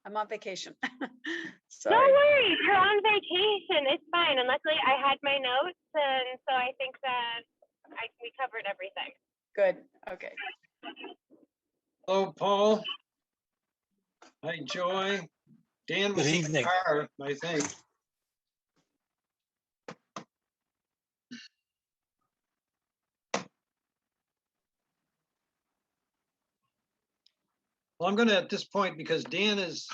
I'm on vacation. No Sorry. worries, you're on vacation. It's fine. And luckily I had my notes, and so I think that we covered everything. Good. Okay. Hello, Paul. Hi, Joy. Dan was Good in the evening. car, I think. Well, I'm going to, at this point, because Dan is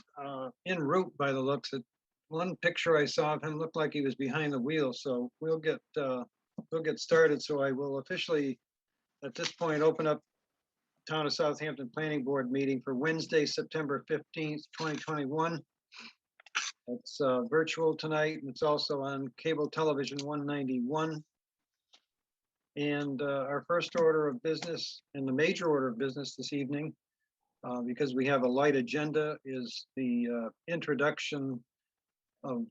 en route by the looks of one picture I saw of him, looked like he was behind the wheel. So we'll get started. So I will officially, at this point, open up Town of Southampton Planning Board meeting for Wednesday, September 15th, 2021. It's virtual tonight, and it's also on cable television 191. And our first order of business, and the major order of business this evening, because we have a light agenda, is the introduction of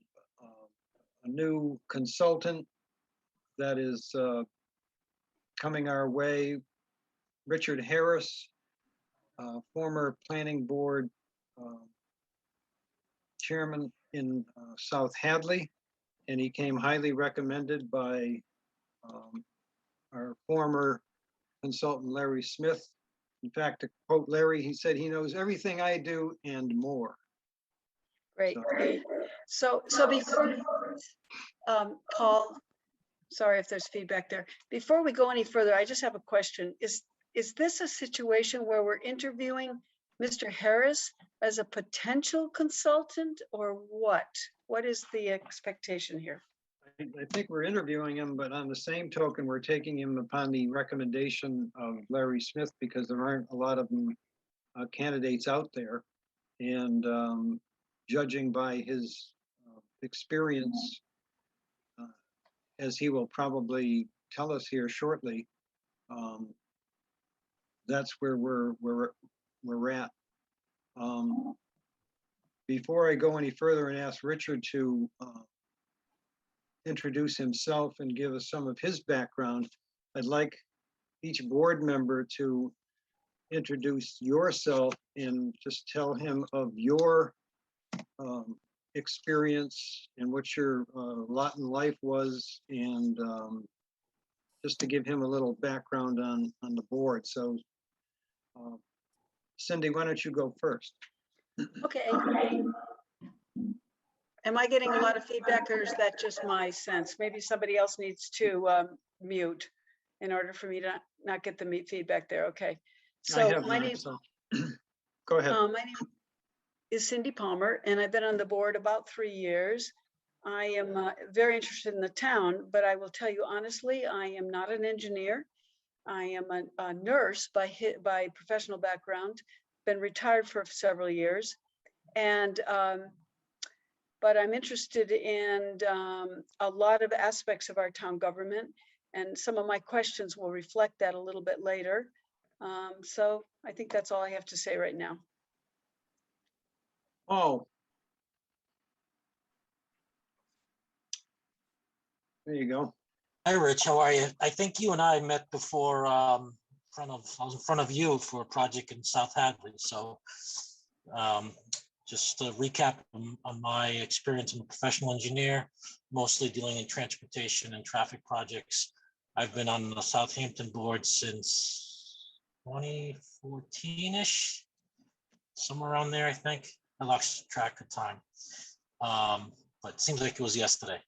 a new consultant that is coming our way, Richard Harris, former planning board chairman in South Hadley, and he came highly recommended by our former consultant, Larry Smith. In fact, to quote Larry, he said he knows everything I do and more. Great. So before, Paul, sorry if there's feedback there. Before we go any further, I just have a question. Is this a situation where we're interviewing Mr. Harris as a potential consultant, or what? What is the expectation here? I think we're interviewing him, but on the same token, we're taking him upon the recommendation of Larry Smith, because there aren't a lot of candidates out there. And judging by his experience, as he will probably tell us here shortly, that's where we're at. Before I go any further and ask Richard to introduce himself and give us some of his background, I'd like each board member to introduce yourself and just tell him of your experience and what your lot in life was, and just to give him a little background on the board. So Cindy, why don't you go first? Okay. Am I getting a lot of feedback, or is that just my sense? Maybe somebody else needs to mute in order for me to not get the feedback there. Okay. So my name, go ahead. My name is Cindy Palmer, and I've been on the board about 3 years. I am very interested in the town, but I will tell you honestly, I am not an engineer. I am a nurse by professional background, been retired for several years. And but I'm interested in a lot of aspects of our town government, and some of my questions will reflect that a little bit later. So I think that's all I have to say right now. Oh, there you go. Hi, Rich. How are you? I think you and I met before. I was in front of you for a project in South Hadley. So just to recap on my experience, I'm a professional engineer, mostly dealing in transportation and traffic projects. I've been on the Southampton board since 2014-ish, somewhere around there, I think. I lost track of time, but it seems like it was yesterday.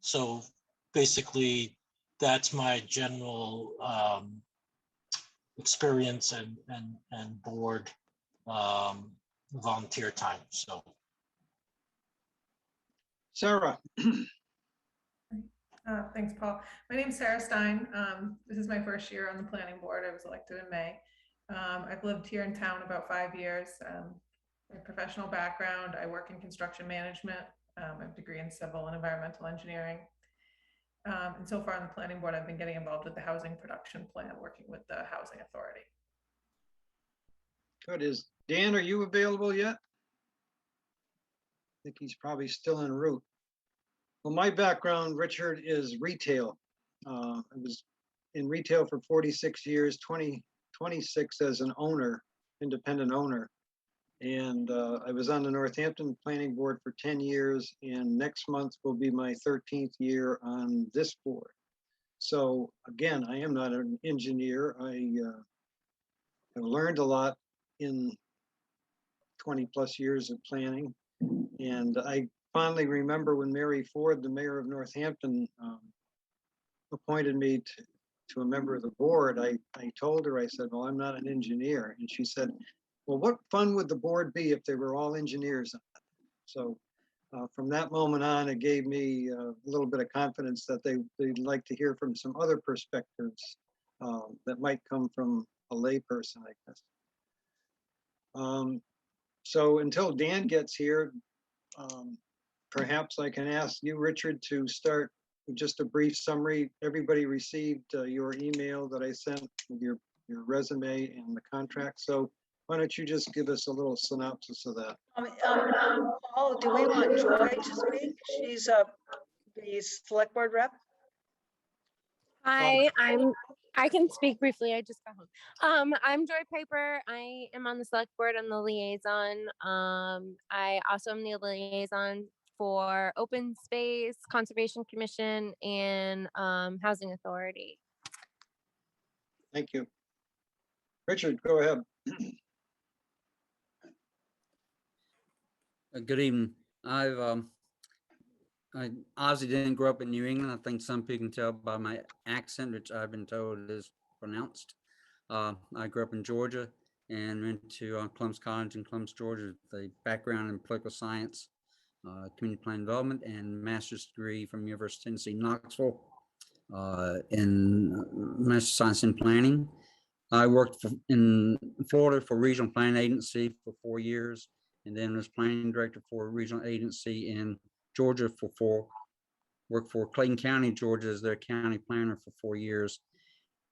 So basically, that's my general experience and board volunteer time. So, Sarah. Thanks, Paul. My name is Sarah Stein. This is my first year on the planning board. I was elected in May. I've lived here in town about 5 years. My professional background, I work in construction management. I have a degree in civil and environmental engineering. And so far on the planning board, I've been getting involved with the housing production plan, working with the housing authority. Good. Dan, are you available yet? I think he's probably still en route. Well, my background, Richard, is retail. I was in retail for 46 years, 26 as an owner, independent owner. And I was on the Northampton Planning Board for 10 years, and next month will be my 13th year on this board. So again, I am not an engineer. I have learned a lot in 20 plus years of planning. And I fondly remember when Mary Ford, the mayor of Northampton, appointed me to a member of the board. I told her, I said, well, I'm not an engineer. And she said, well, what fun would the board be if they were all engineers? So from that moment on, it gave me a little bit of confidence that they'd like to hear from some other perspectives that might come from a layperson, I guess. So until Dan gets here, perhaps I can ask you, Richard, to start with just a brief summary. Everybody received your email that I sent with your resume and the contract. So why don't you just give us a little synopsis of that? Paul, do we want Joy to speak? She's the select board rep. Hi, I can speak briefly. I just got home. I'm Joy Piper. I am on the select board. I'm the liaison. I also am the liaison for Open Space, Conservation Commission, and Housing Authority. Thank you. Richard, go ahead. Good evening. I obviously didn't grow up in New England. I think some people can tell by my accent, which I've been told is pronounced. I grew up in Georgia and went to Columbus College in Columbus, Georgia, with a background in political science, community plan development, and master's degree from University of Tennessee, Knoxville, in master's science in planning. I worked in Florida for regional planning agency for 4 years, and then was planning director for a regional agency in Georgia worked for Clayton County, Georgia, as their county planner for 4 years.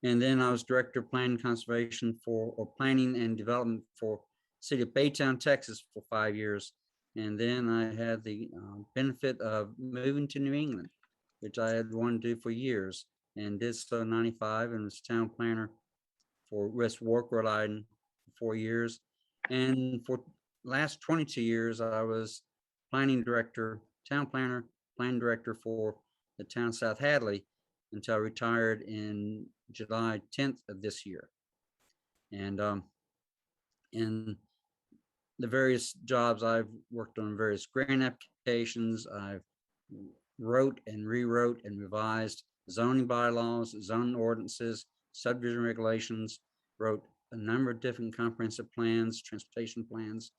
And then I was director of planning conservation or planning and development for city of Baytown, Texas for 5 years. And then I had the benefit of moving to New England, which I had wanted to do for years, and did so in 95, and was town planner for West Warwick, Rhode Island for 4 years. And for last 22 years, I was planning director, town planner, planning director for the town of South Hadley until I retired in July 10th of this year. And in the various jobs I've worked on, various grant applications, I've wrote and rewrote and revised zoning bylaws, zoning ordinances, subdivision regulations, wrote a number of different comprehensive plans, transportation plans,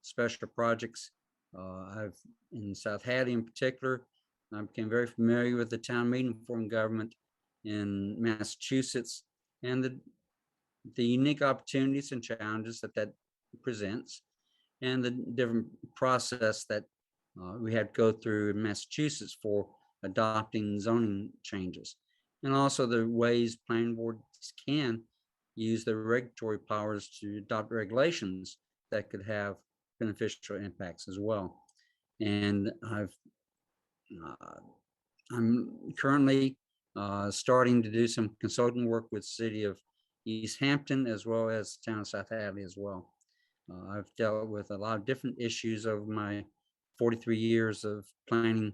special projects. I've in South Hadley in particular, I became very familiar with the town meeting form of government in Massachusetts and the unique opportunities and challenges that presents, and the different process that we had to go through in Massachusetts for adopting zoning changes, and also the ways planning boards can use their regulatory powers to adopt regulations that could have beneficial impacts as well. And I'm currently starting to do some consulting work with the city of Easthampton as well as the town of South Hadley as well. I've dealt with a lot of different issues over my 43 years of planning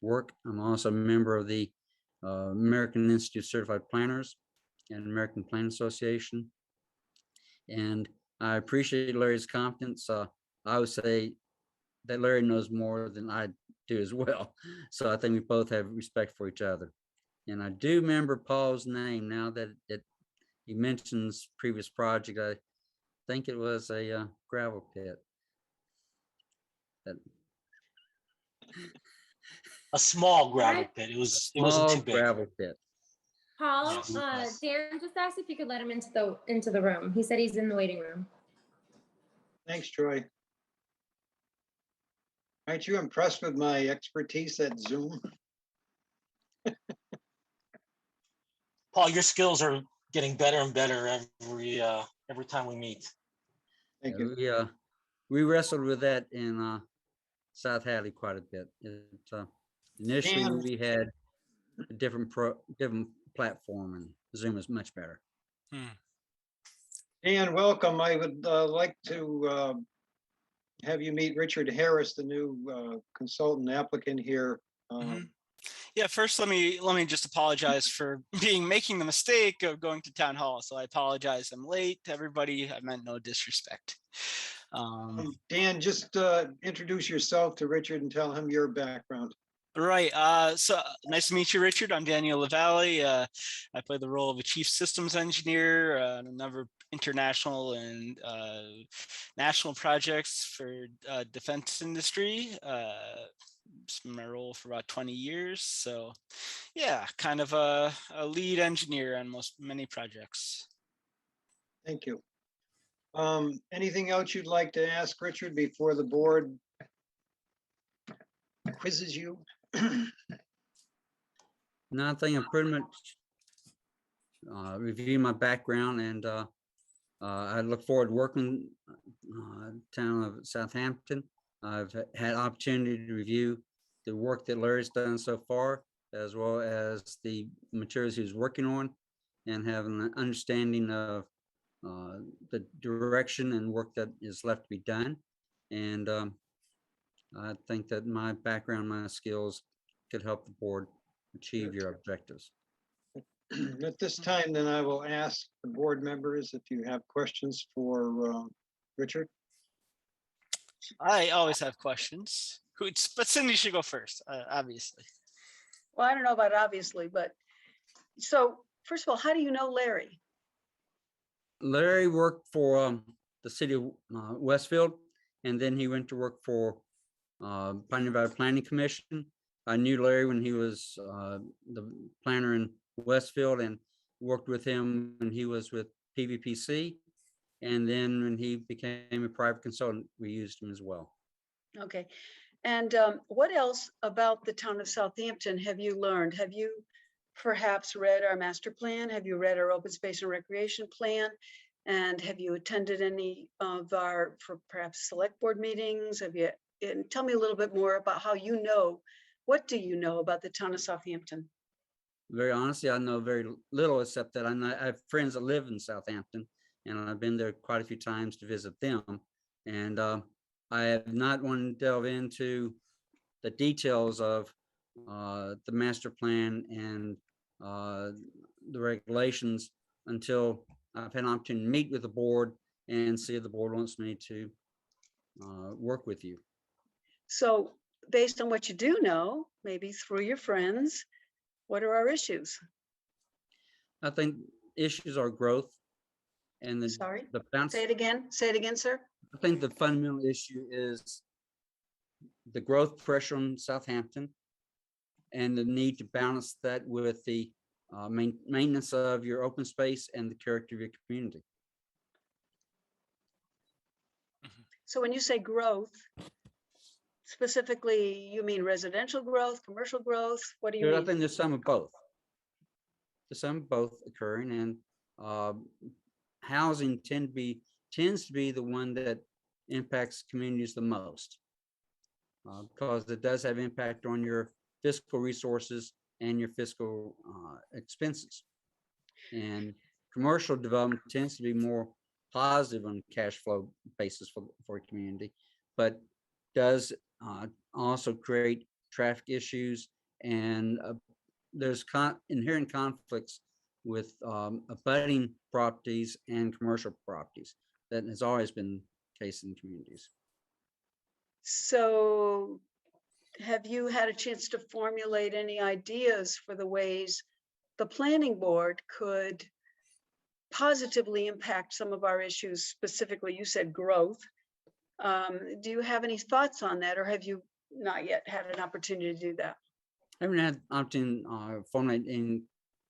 work. I'm also a member of the American Institute of Certified Planners and American Planning Association. And I appreciate Larry's confidence. I would say that Larry knows more than I do as well. So I think we both have respect for each other. And I do remember Paul's name now that he mentions previous project. I think it was a gravel pit. A small gravel pit. It wasn't Small too big. gravel pit. Paul, Yes. Dan just asked if you could let him into the room. He said he's in the waiting room. Thanks, Troy. Aren't you impressed with my expertise at Zoom? Paul, your skills are getting better and better every time we meet. Thank you. We wrestled with that in South Hadley quite a bit. Initially, Dan. we had a different platform, and Zoom is much better. Dan, welcome. I would like to have you meet Richard Harris, the new consultant applicant here. Mhm. Yeah, first let me just apologize for making the mistake of going to town hall. So I apologize. I'm late to everybody. I meant no disrespect. Dan, just introduce yourself to Richard and tell him your background. Right. So nice to meet you, Richard. I'm Daniel LaValle. I play the role of a chief systems engineer on a number of international and national projects for defense industry. It's been my role for about 20 years. So yeah, kind of a lead engineer on many projects. Thank you. Anything else you'd like to ask Richard before the board quizzes you? No, I think I'm pretty much review my background, and I look forward to working town of Southampton. I've had opportunity to review the work that Larry's done so far, as well as the materials he's working on, and have an understanding of the direction and work that is left to be done. And I think that my background, my skills could help the board achieve your objectives. At this time, then I will ask the board members if you have questions for Richard. I always have questions. But Cindy should go first, obviously. Well, I don't know about obviously, but so first of all, how do you know Larry? Larry worked for the city of Westfield, and then he went to work for Pioneer Valley Planning Commission. I knew Larry when he was the planner in Westfield, and worked with him when he was with PVPC. And then when he became a private consultant, we used him as well. Okay. And what else about the town of Southampton have you learned? Have you perhaps read our master plan? Have you read our open space and recreation plan? And have you attended any of our perhaps select board meetings? Have you, and tell me a little bit more about how you know, what do you know about the town of Southampton? Very honestly, I know very little, except that I have friends that live in Southampton, and I've been there quite a few times to visit them. And I have not wanted to delve into the details of the master plan and the regulations until I've had an opportunity to meet with the board and see if the board wants me to work with you. So based on what you do know, maybe through your friends, what are our issues? I think issues are growth and Sorry, the bounce. say it again, sir. I think the fundamental issue is the growth pressure on Southampton and the need to balance that with the maintenance of your open space and the character of your community. So when you say growth, specifically, you mean residential growth, commercial growth? What do you I mean? think there's some of both. There's some of both occurring, and housing tends to be the one that impacts communities the most, because it does have impact on your fiscal resources and your fiscal expenses. And commercial development tends to be more positive on cash flow basis for a community, but does also create traffic issues, and there's inherent conflicts with abutting properties and commercial properties. That has always been the case in communities. So have you had a chance to formulate any ideas for the ways the planning board could positively impact some of our issues? Specifically, you said growth. Do you have any thoughts on that, or have you not yet had an opportunity to do that? I haven't had opportunity formulate any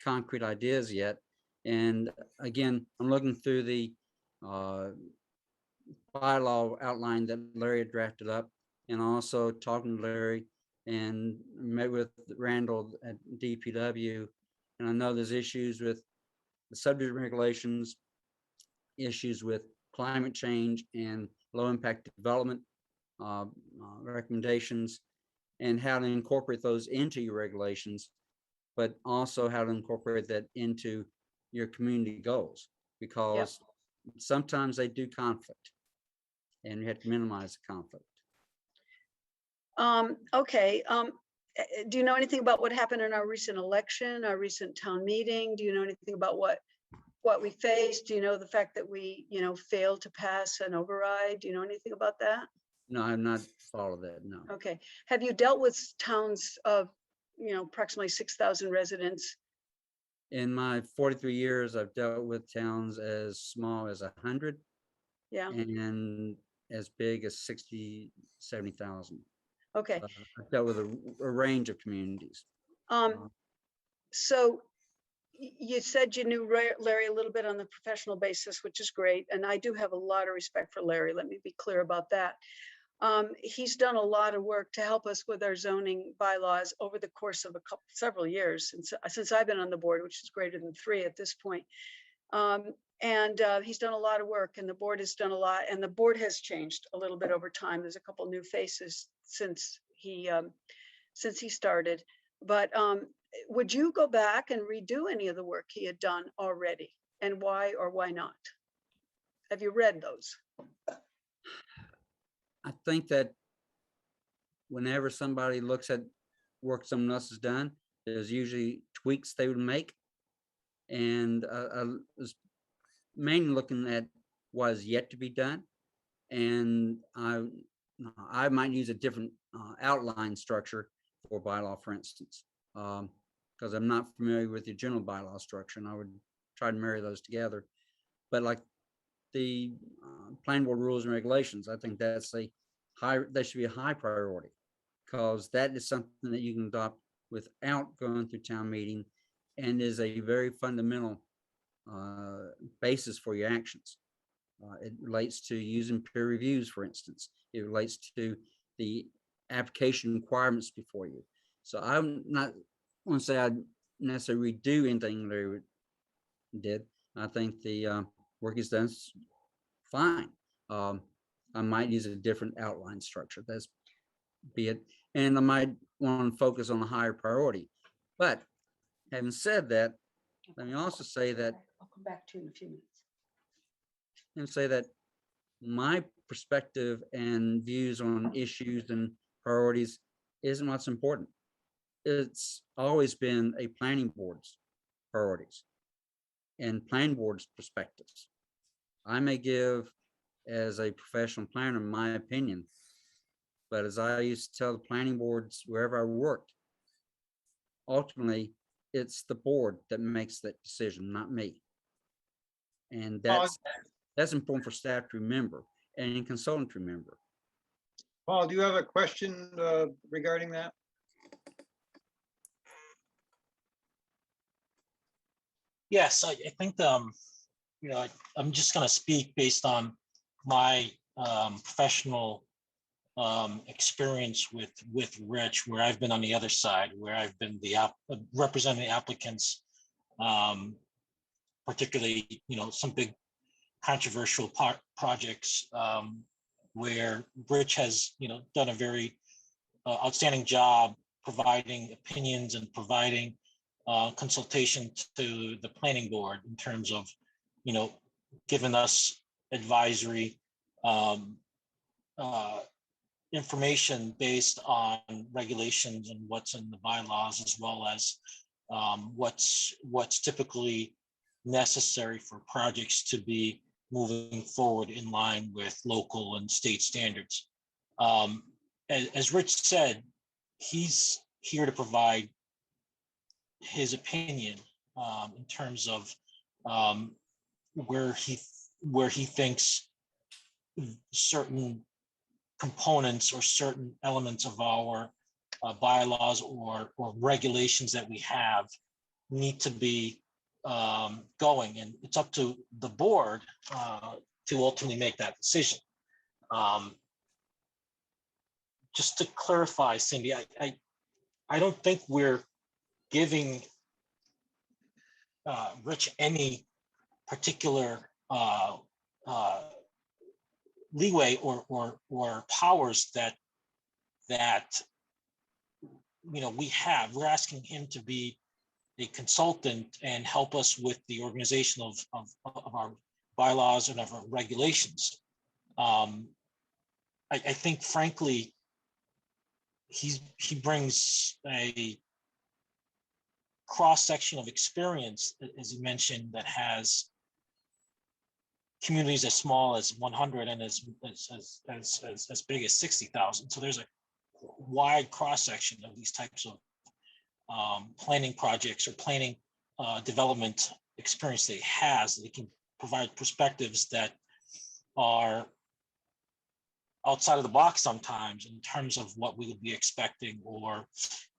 concrete ideas yet. And again, I'm looking through the bylaw outline that Larry had drafted up, and also talking to Larry and met with Randall at DPW. And I know there's issues with the subdivision regulations, issues with climate change and low impact development recommendations, and how to incorporate those into your regulations, but also how to incorporate that into your community goals. Because sometimes they do conflict, and you have to minimize the conflict. Okay. Do you know anything about what happened in our recent election, our recent town meeting? Do you know anything about what we faced? Do you know the fact that we, failed to pass an override? Do you know anything about that? No, I'm not followed that, no. Okay. Have you dealt with towns of, approximately 6,000 residents? In my 43 years, I've dealt with towns as small as 100 Yeah. and as big as 60, 70,000. Okay. I've dealt with a range of communities. So you said you knew Larry a little bit on the professional basis, which is great. And I do have a lot of respect for Larry. Let me be clear about that. He's done a lot of work to help us with our zoning bylaws over the course of several years since I've been on the board, which is greater than 3 at this point. He's done a lot of work, and the board has done a lot, and the board has changed a little bit over time. There's a couple new faces since he started. But would you go back and redo any of the work he had done already, and why or why not? Have you read those? I think that whenever somebody looks at work someone else has done, there's usually tweaks they would make. And I was mainly looking at what is yet to be done. And I might use a different outline structure for bylaw, for instance, because I'm not familiar with the general bylaw structure, and I would try to marry those together. But like the planning board rules and regulations, I think that should be a high priority, because that is something that you can adopt without going through town meeting, and is a very fundamental basis for your actions. It relates to using peer reviews, for instance. It relates to the application requirements before you. So I'm not want to say I'd necessarily redo anything they did. I think the work is done fine. I might use a different outline structure. That's be it. And I might want to focus on a higher priority. But having said that, let me also say that I'll come back to you in a few minutes. And say that my perspective and views on issues and priorities isn't what's important. It's always been a planning board's priorities and planning board's perspectives. I may give, as a professional planner, my opinion, but as I used to tell the planning boards wherever I worked, ultimately it's the board that makes that decision, not me. And that's important for staff to remember and consultant to remember. Paul, do you have a question regarding that? Yes, I think I'm just going to speak based on my professional experience with Rich, where I've been on the other side, where I've been representing the applicants, particularly some big controversial projects where Rich has done a very outstanding job providing opinions and providing consultation to the planning board in terms of giving us advisory information based on regulations and what's in the bylaws, as well as what's typically necessary for projects to be moving forward in line with local and state standards. As Rich said, he's here to provide his opinion in terms of where he thinks certain components or certain elements of our bylaws or regulations that we have need to be going, and it's up to the board to ultimately make that decision. Just to clarify, Cindy, I don't think we're giving Rich any particular leeway or powers that we have. We're asking him to be a consultant and help us with the organization of our bylaws and of our regulations. I think frankly, he brings a cross-section of experience, as he mentioned, that has communities as small as 100 and as big as 60,000. So there's a wide cross-section of these types of planning projects or planning development experience that he has, that he can provide perspectives that are outside of the box sometimes in terms of what we would be expecting or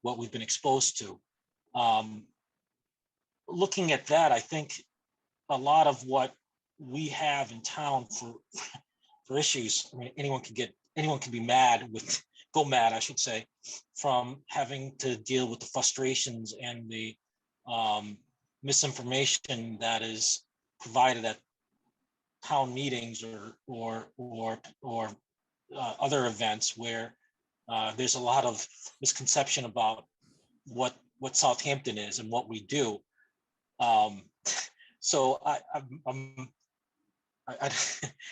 what we've been exposed to. Looking at that, I think a lot of what we have in town for issues, I mean, anyone can be mad go mad, I should say, from having to deal with the frustrations and the misinformation that is provided at town meetings or other events where there's a lot of misconception about what Southampton is and what we do. So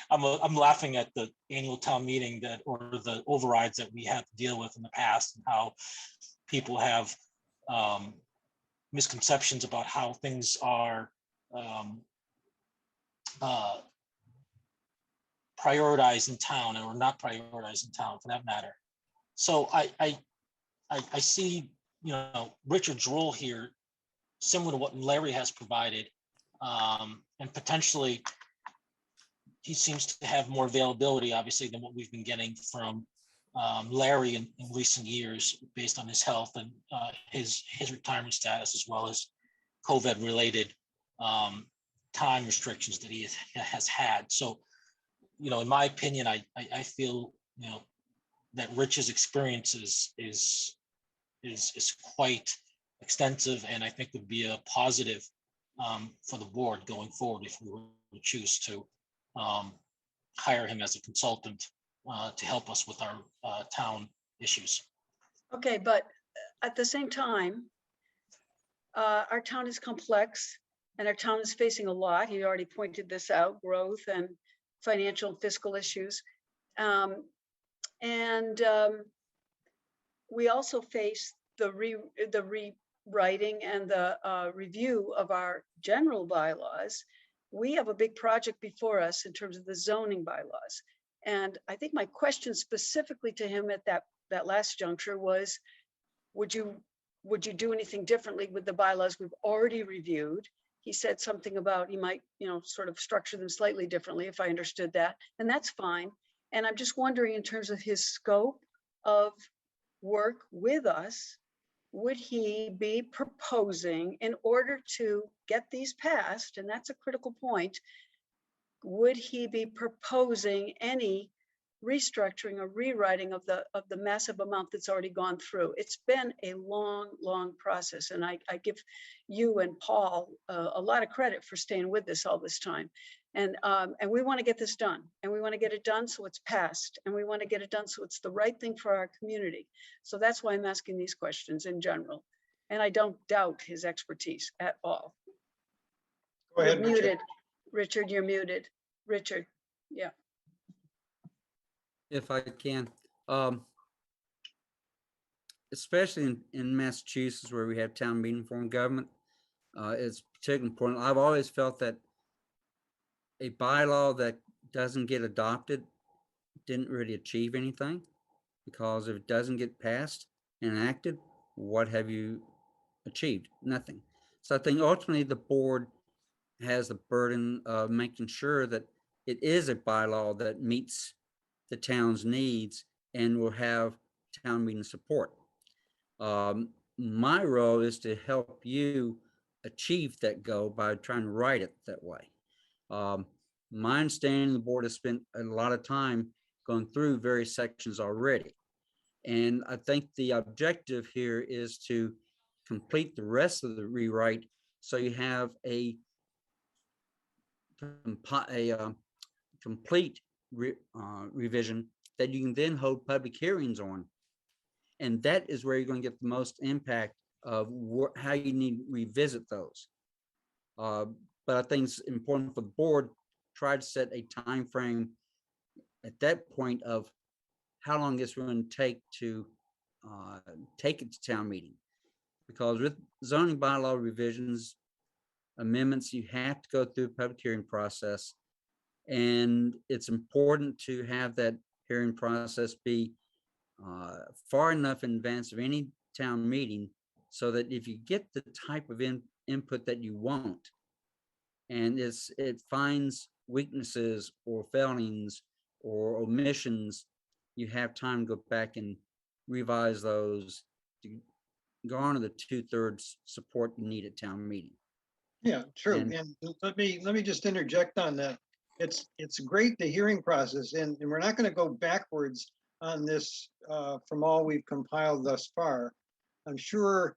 I'm laughing at the annual town meeting or the overrides that we had to deal with in the past, and how people have misconceptions about how things are prioritized in town or not prioritized in town, for that matter. So I see, Richard's role here similar to what Larry has provided, and potentially he seems to have more availability, obviously, than what we've been getting from Larry in recent years, based on his health and his retirement status, as well as COVID-related time restrictions that he has had. So, in my opinion, I feel that Rich's experience is quite extensive, and I think would be a positive for the board going forward if we were to choose to hire him as a consultant to help us with our town issues. Okay, but at the same time, our town is complex and our town is facing a lot. He already pointed this out: growth and financial and fiscal issues. We also face the rewriting and the review of our general bylaws. We have a big project before us in terms of the zoning bylaws. And I think my question specifically to him at that last juncture was, would you do anything differently with the bylaws we've already reviewed? He said something about he might, sort of structure them slightly differently, if I understood that, and that's fine. And I'm just wondering, in terms of his scope of work with us, would he be proposing, in order to get these passed, and that's a critical point, would he be proposing any restructuring or rewriting of the massive amount that's already gone through? It's been a long process, and I give you and Paul a lot of credit for staying with this all this time. And we want to get this done, and we want to get it done so it's passed, and we want to get it done so it's the right thing for our community. So that's why I'm asking these questions in general, and I don't doubt his expertise at all. Go ahead, You're muted, Richard. You're muted, Richard. Yeah. If I can, especially in Massachusetts, where we have town meeting form of government, it's particularly important. I've always felt that a bylaw that doesn't get adopted didn't really achieve anything, because if it doesn't get passed and enacted, what have you achieved? Nothing. So I think ultimately the board has the burden of making sure that it is a bylaw that meets the town's needs and will have town meeting support. My role is to help you achieve that goal by trying to write it that way. My understanding, the board has spent a lot of time going through various sections already. And I think the objective here is to complete the rest of the rewrite, so you have a complete revision that you can then hold public hearings on. And that is where you're going to get the most impact of how you need to revisit those. But I think it's important for the board try to set a time frame at that point of how long it's going to take it to town meeting. Because with zoning bylaw revisions, amendments, you have to go through a public hearing process. And it's important to have that hearing process be far enough in advance of any town meeting so that if you get the type of input that you want, and it finds weaknesses or failings or omissions, you have time to go back and revise those to garner the 2/3 support you need at town meeting. Yeah, true. And- And let me just interject on that. It's great, the hearing process, and we're not going to go backwards on this from all we've compiled thus far. I'm sure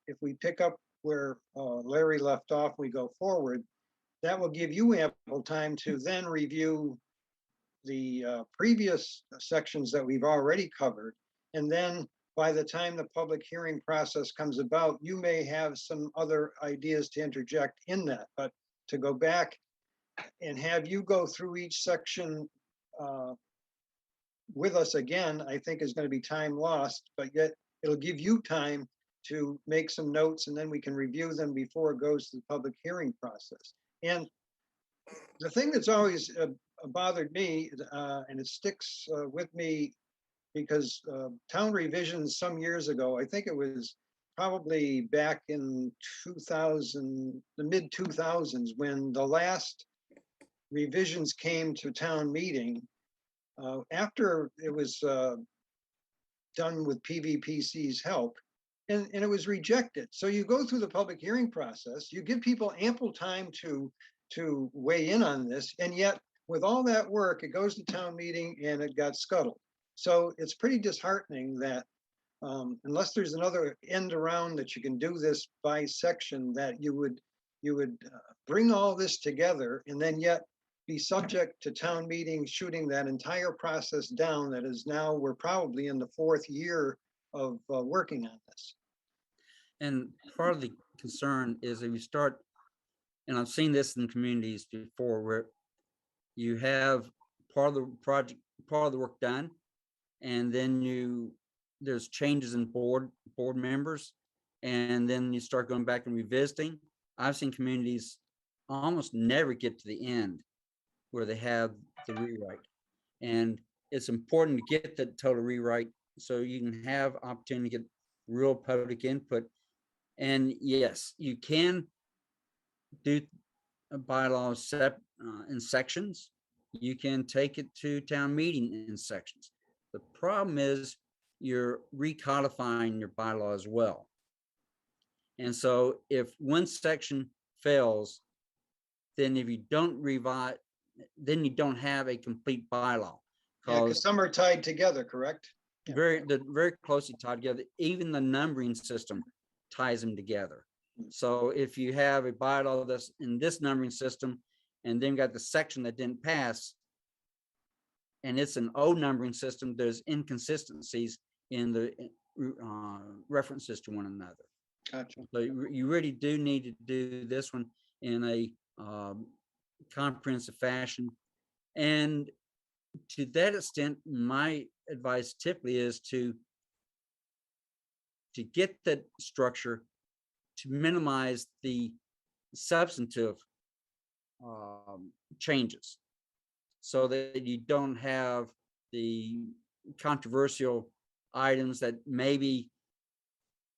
if we pick up where Larry left off, we go forward, that will give you ample time to then review the previous sections that we've already covered. And then by the time the public hearing process comes about, you may have some other ideas to interject in that. But to go back and have you go through each section with us again, I think is going to be time lost, but yet it'll give you time to make some notes, and then we can review them before it goes to the public hearing process. And the thing that's always bothered me, and it sticks with me, because town revisions some years ago, I think it was probably back in 2000, the mid 2000s, when the last revisions came to town meeting, after it was done with PVPC's help, and it was rejected. So you go through the public hearing process, you give people ample time to weigh in on this, and yet with all that work, it goes to town meeting and it got scuttled. So it's pretty disheartening that unless there's another end around that you can do this by section, that you would bring all this together and then yet be subject to town meeting shooting that entire process down. That is now, we're probably in the 4th year of working on this. And part of the concern is if you start, and I've seen this in communities before, where you have part of the project, part of the work done, and then there's changes in board members, and then you start going back and revisiting. I've seen communities almost never get to the end where they have the rewrite. And it's important to get the total rewrite so you can have opportunity to get real public input. And yes, you can do a bylaw in sections. You can take it to town meeting in sections. The problem is you're recodifying your bylaw as well. And so if one section fails, then if you don't revise, then you don't have a complete bylaw. Yeah, because some are tied together, correct? They're very closely tied together. Even the numbering system ties them together. So if you have a bylaw that's in this numbering system, and then got the section that didn't pass, and it's an old numbering system, there's inconsistencies in the references to one another. Gotcha. So you really do need to do this one in a comprehensive fashion. And to that extent, my advice typically is to get that structure to minimize the substantive changes, so that you don't have the controversial items that maybe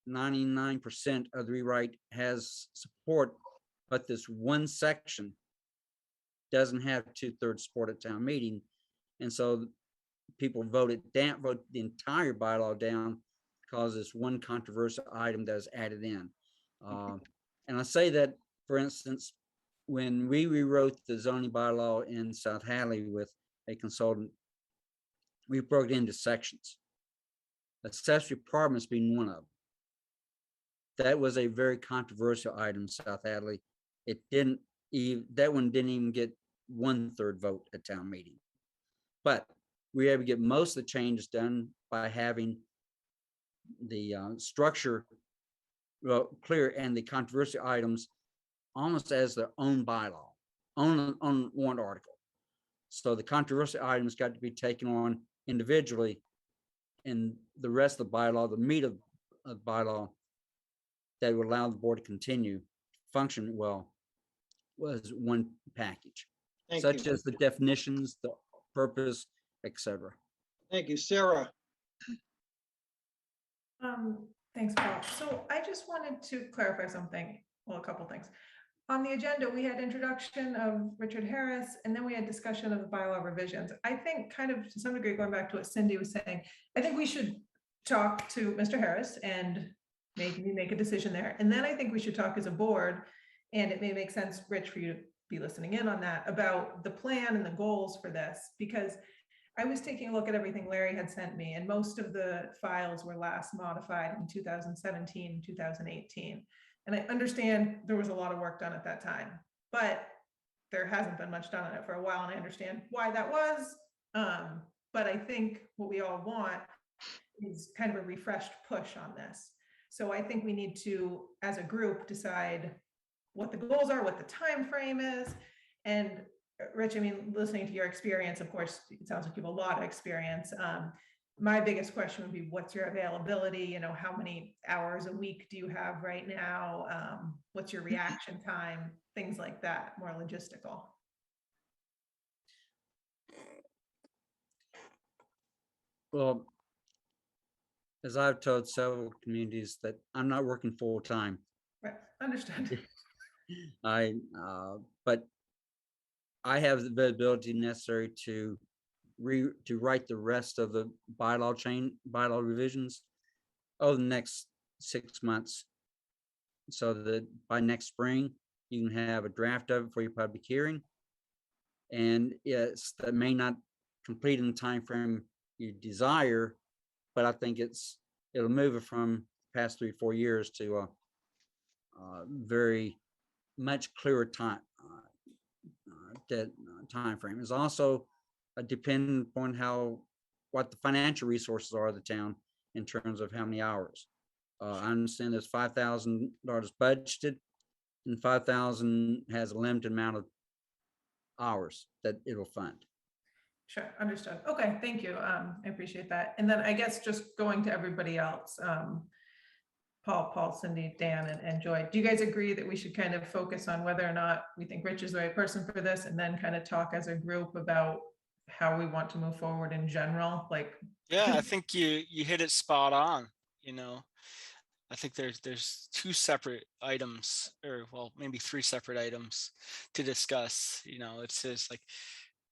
99% of the rewrite has support, but this one section doesn't have 2/3 support at town meeting. And so people vote the entire bylaw down because it's one controversial item that is added in. And I say that, for instance, when we rewrote the zoning bylaw in South Hadley with a consultant, we broke it into sections, accessory apartments being one of them. That was a very controversial item in South Hadley. That one didn't even get 1/3 vote at town meeting. But we were able to get most of the changes done by having the structure clear and the controversial items almost as their own bylaw, on warrant article. So the controversial items got to be taken on individually, and the rest of the bylaw, the meat of the bylaw that would allow the board to continue function well, was one package, Thank such you. as the definitions, the purpose, etc. Thank you, Sarah. Thanks, Paul. So I just wanted to clarify something, well, a couple things. On the agenda, we had introduction of Richard Harris, and then we had discussion of the bylaw revisions. I think kind of to some degree, going back to what Cindy was saying, I think we should talk to Mr. Harris and maybe make a decision there. And then I think we should talk as a board, and it may make sense, Rich, for you to be listening in on that, about the plan and the goals for this, because I was taking a look at everything Larry had sent me, and most of the files were last modified in 2017, 2018. And I understand there was a lot of work done at that time, but there hasn't been much done on it for a while, and I understand why that was. But I think what we all want is kind of a refreshed push on this. So I think we need to, as a group, decide what the goals are, what the time frame is. And Rich, I mean, listening to your experience, of course, it sounds like you have a lot of experience. My biggest question would be, what's your availability? You know, how many hours a week do you have right now? What's your reaction time? Things like that, more logistical. Well, as I've told several communities, that I'm not working full time. Right, understood. But I have the availability necessary to write the rest of the bylaw revisions over the next 6 months, so that by next spring you can have a draft of it for your public hearing. And yes, that may not complete in the time frame you desire, but I think it'll move it from past 3 or 4 years to a very much clearer time frame. Is also dependent upon what the financial resources are of the town in terms of how many hours. I understand there's $5,000 budgeted, and 5,000 has a limited amount of hours that it'll fund. Sure, understood. Okay, thank you. I appreciate that. And then I guess just going to everybody else, Paul, Cindy, Dan, and Joy, do you guys agree that we should kind of focus on whether or not we think Rich is the right person for this, and then kind of talk as a group about how we want to move forward in general? Like, Yeah, I think you hit it spot on. You know, I think there's 2 separate items, or well, maybe 3 separate items to discuss. You know, it says like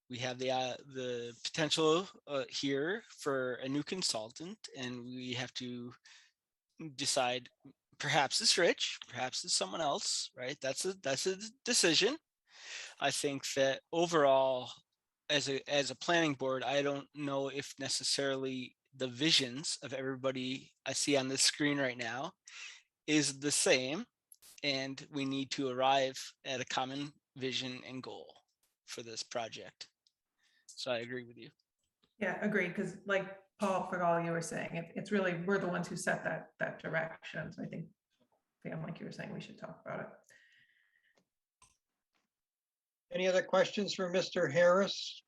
we have the potential here for a new consultant, and we have to decide, perhaps it's Rich, perhaps it's someone else, right? That's a decision. I think that overall, as a planning board, I don't know if necessarily the visions of everybody I see on this screen right now is the same, and we need to arrive at a common vision and goal for this project. So I agree with you. yeah, agreed. Because like Paul, for all you were saying, it's really, we're the ones who set that direction. So I think, like you were saying, we should talk about it. Any other questions for Mr. Harris?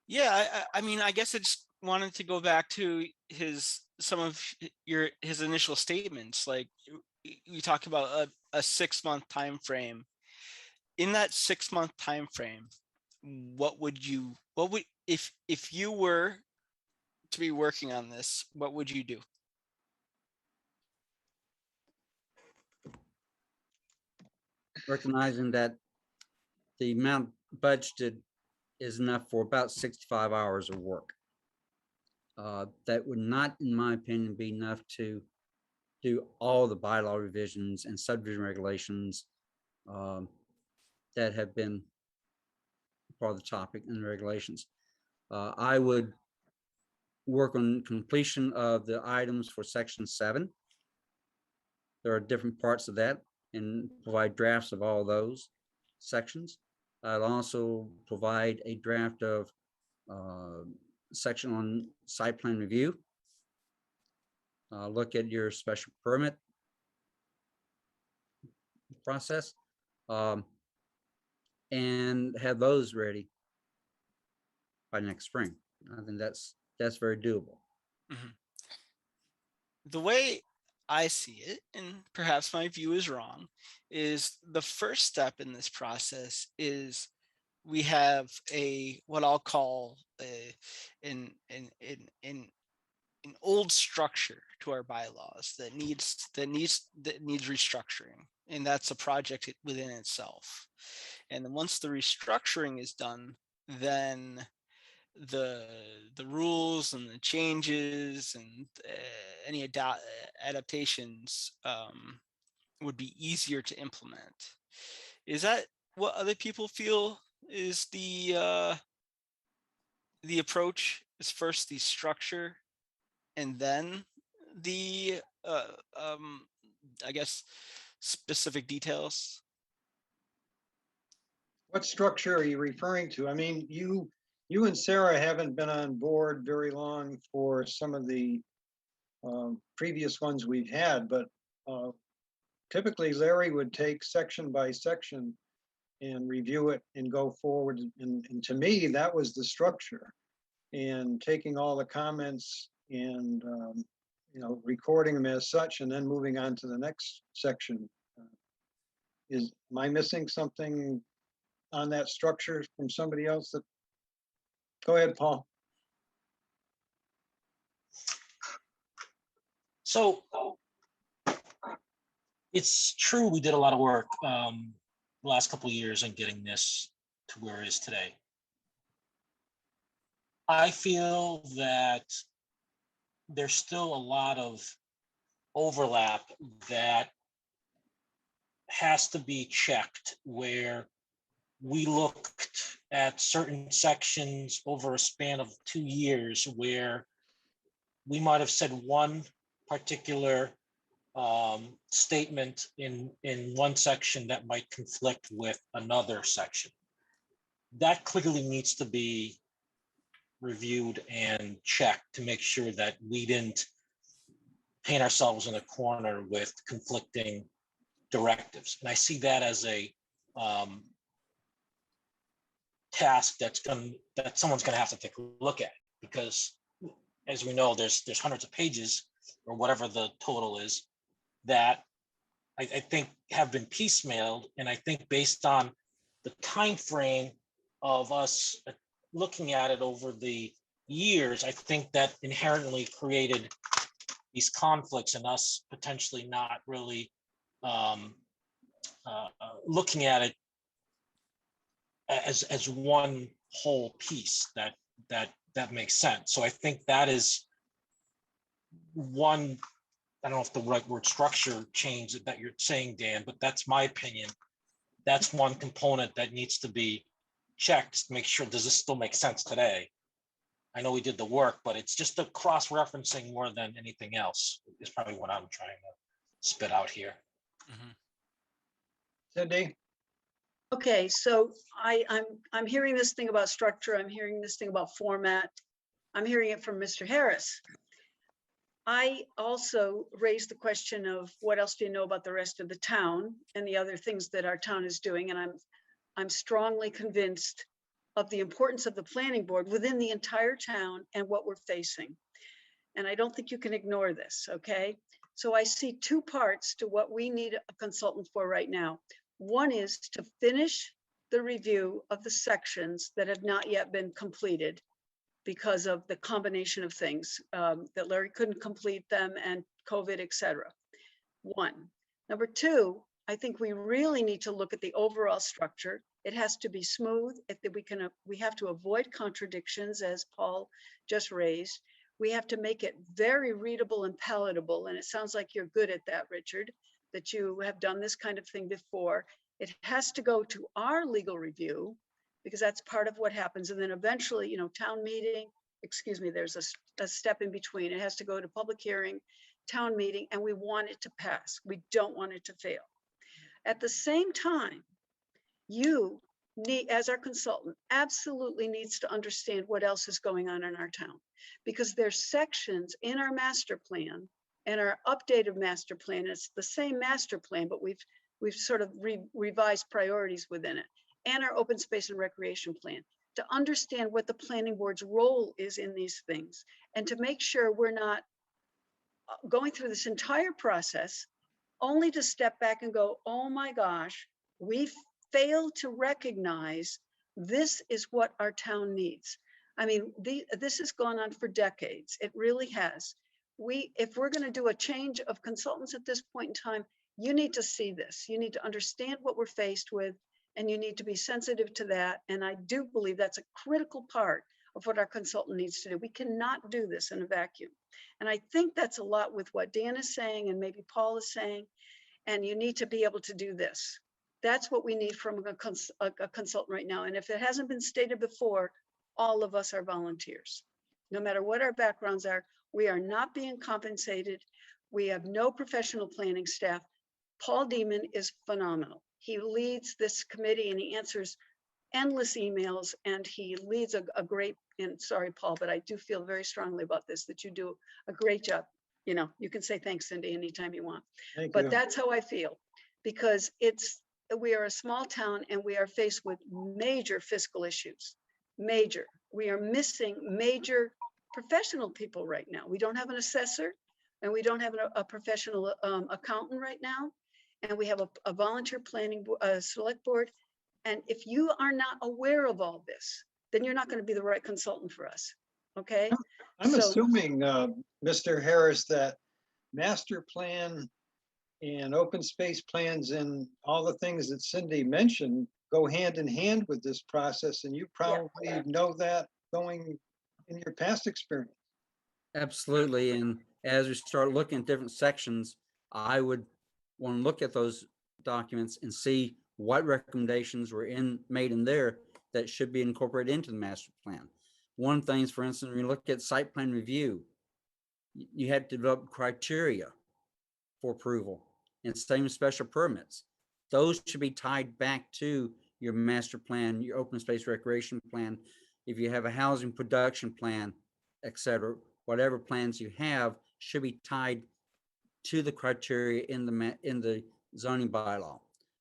Yeah, I mean, I guess I just wanted to go back to some of his initial statements. Like you talk about a 6-month time frame. In that 6-month time frame, what would if you were to be working on this, what would you do? Recognizing that the amount budgeted is enough for about 65 hours of work. That would not, in my opinion, be enough to do all the bylaw revisions and subdivision regulations that have been part of the topic and the regulations. I would work on completion of the items for section 7. There are different parts of that, and provide drafts of all those sections. I'll also provide a draft of section on site plan review. Look at your special permit process. and have those ready by next spring. I think that's very doable. Mhm. The way I see it, and perhaps my view is wrong, is the first step in this process is we have a what I'll call an old structure to our bylaws that needs restructuring, and that's a project within itself. And then once the restructuring is done, then the rules and the changes and any adaptations would be easier to implement. Is that what other people feel is the approach? Is first the structure and then the I guess specific details? What structure are you referring to? I mean, you and Sarah haven't been on board very long for some of the previous ones we've had, but typically Larry would take section by section and review it and go forward. And to me, that was the structure. And taking all the comments and recording them as such, and then moving on to the next section. Am I missing something on that structure from somebody else? Go ahead, Paul. So it's true, we did a lot of work the last couple of years in getting this to where it is today. I feel that there's still a lot of overlap that has to be checked, where we looked at certain sections over a span of 2 years where we might have said one particular statement in one section that might conflict with another section. That clearly needs to be reviewed and checked to make sure that we didn't paint ourselves in a corner with conflicting directives. And I see that as a task that someone's going to have to take a look at, because as we know, there's hundreds of pages or whatever the total is that I think have been piecemealed. And I think based on the time frame of us looking at it over the years, I think that inherently created these conflicts and us potentially not really looking at it as one whole piece that makes sense. So I think that is one, I don't know if the right word structure change that you're saying, Dan, but that's my opinion. That's one component that needs to be checked to make sure, does this still make sense today? I know we did the work, but it's just the cross-referencing more than anything else is probably what I'm trying to spit out here. Mm-hmm. Cindy? Okay, so I'm hearing this thing about structure. I'm hearing this thing about format. I'm hearing it from Mr. Harris. I also raised the question of what else do you know about the rest of the town and the other things that our town is doing. And I'm strongly convinced of the importance of the planning board within the entire town and what we're facing. And I don't think you can ignore this, okay? So I see two parts to what we need a consultant for right now. One is to finish the review of the sections that have not yet been completed because of the combination of things that Larry couldn't complete them and COVID, et cetera. One. Number two, I think we really need to look at the overall structure. It has to be smooth. We have to avoid contradictions, as Paul just raised. We have to make it very readable and palatable. And it sounds like you're good at that, Richard, that you have done this kind of thing before. It has to go to our legal review, because that's part of what happens. And then eventually, town meeting, there's a step in between. It has to go to public hearing, town meeting, and we want it to pass. We don't want it to fail. At the same time, you need, as our consultant, absolutely needs to understand what else is going on in our town, because there's sections in our master plan and our updated master plan. It's the same master plan, but we've sort of revised priorities within it. and our open space and recreation plan, to understand what the planning board's role is in these things, and to make sure we're not going through this entire process only to step back and go, oh my gosh, we failed to recognize this is what our town needs. I mean, this has gone on for decades. It really has. If we're going to do a change of consultants at this point in time, you need to see this. You need to understand what we're faced with, and you need to be sensitive to that. And I do believe that's a critical part of what our consultant needs to do. We cannot do this in a vacuum. And I think that's a lot with what Dan is saying and maybe Paul is saying, and you need to be able to do this. That's what we need from a consultant right now. And if it hasn't been stated before, all of us are volunteers. No matter what our backgrounds are, we are not being compensated. We have no professional planning staff. Paul Deman is phenomenal. He leads this committee and he answers endless emails, and he leads a great, and sorry, Paul, but I do feel very strongly about this, that you do a great job. You know, you can say thanks, Cindy, anytime you want. But that's how I feel, because we are a small town and we are faced with major fiscal issues. Major. We are missing major professional people right now. We don't have an assessor, and we don't have a professional accountant right now. And we have a volunteer planning select board. And if you are not aware of all this, then you're not going to be the right consultant for us. Okay. I'm assuming, Mr. Harris, that master plan and open space plans and all the things that Cindy mentioned go hand in hand with this process. And you probably know that going in your past experience. Absolutely. And as we start looking at different sections, I would want to look at those documents and see what recommendations were made in there that should be incorporated into the master plan. One thing is, for instance, when you look at site plan review, you had to develop criteria for approval, and same with special permits. Those should be tied back to your master plan, your open space recreation plan. If you have a housing production plan, et cetera, whatever plans you have should be tied to the criteria in the zoning bylaw.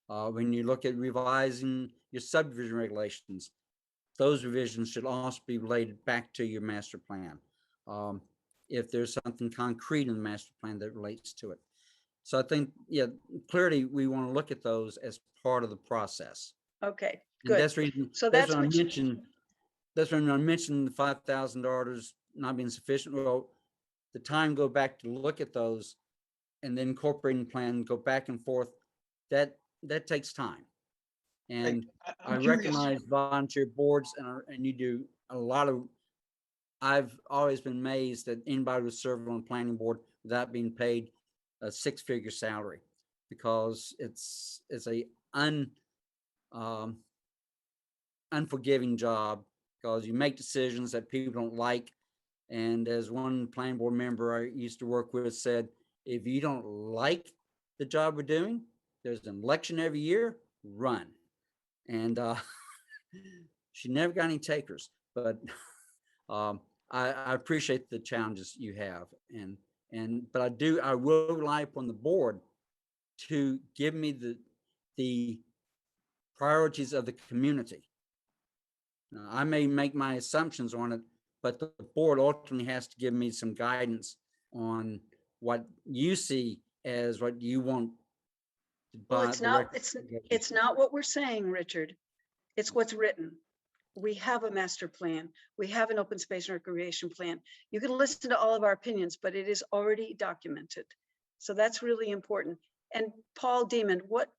When you look at revising your subdivision regulations, those revisions should also be related back to your master plan. If there's something concrete in the master plan that relates to it. So I think, clearly we want to look at those as part of the process. Okay, And good. that's reason. So That's that's when I what mentioned. That's when I mentioned the $5,000 not being sufficient. Well, the time go back to look at those, and then incorporating plan, go back and forth. That takes time. And I recognize volunteer boards, and you do a lot of. I've always been amazed that anybody would serve on a planning board without being paid a six-figure salary, because it's a unforgiving job, because you make decisions that people don't like. And as one planning board member I used to work with said, if you don't like the job we're doing, there's an election every year, run. And she never got any takers, but I appreciate the challenges you have. But I will rely upon the board to give me the priorities of the community. Now, I may make my assumptions on it, but the board ultimately has to give me some guidance on what you see as what you want. Well, it's not what we're saying, Richard. It's what's written. We have a master plan. We have an open space and recreation plan. You can listen to all of our opinions, but it is already documented. So that's really important. And Paul Deman, what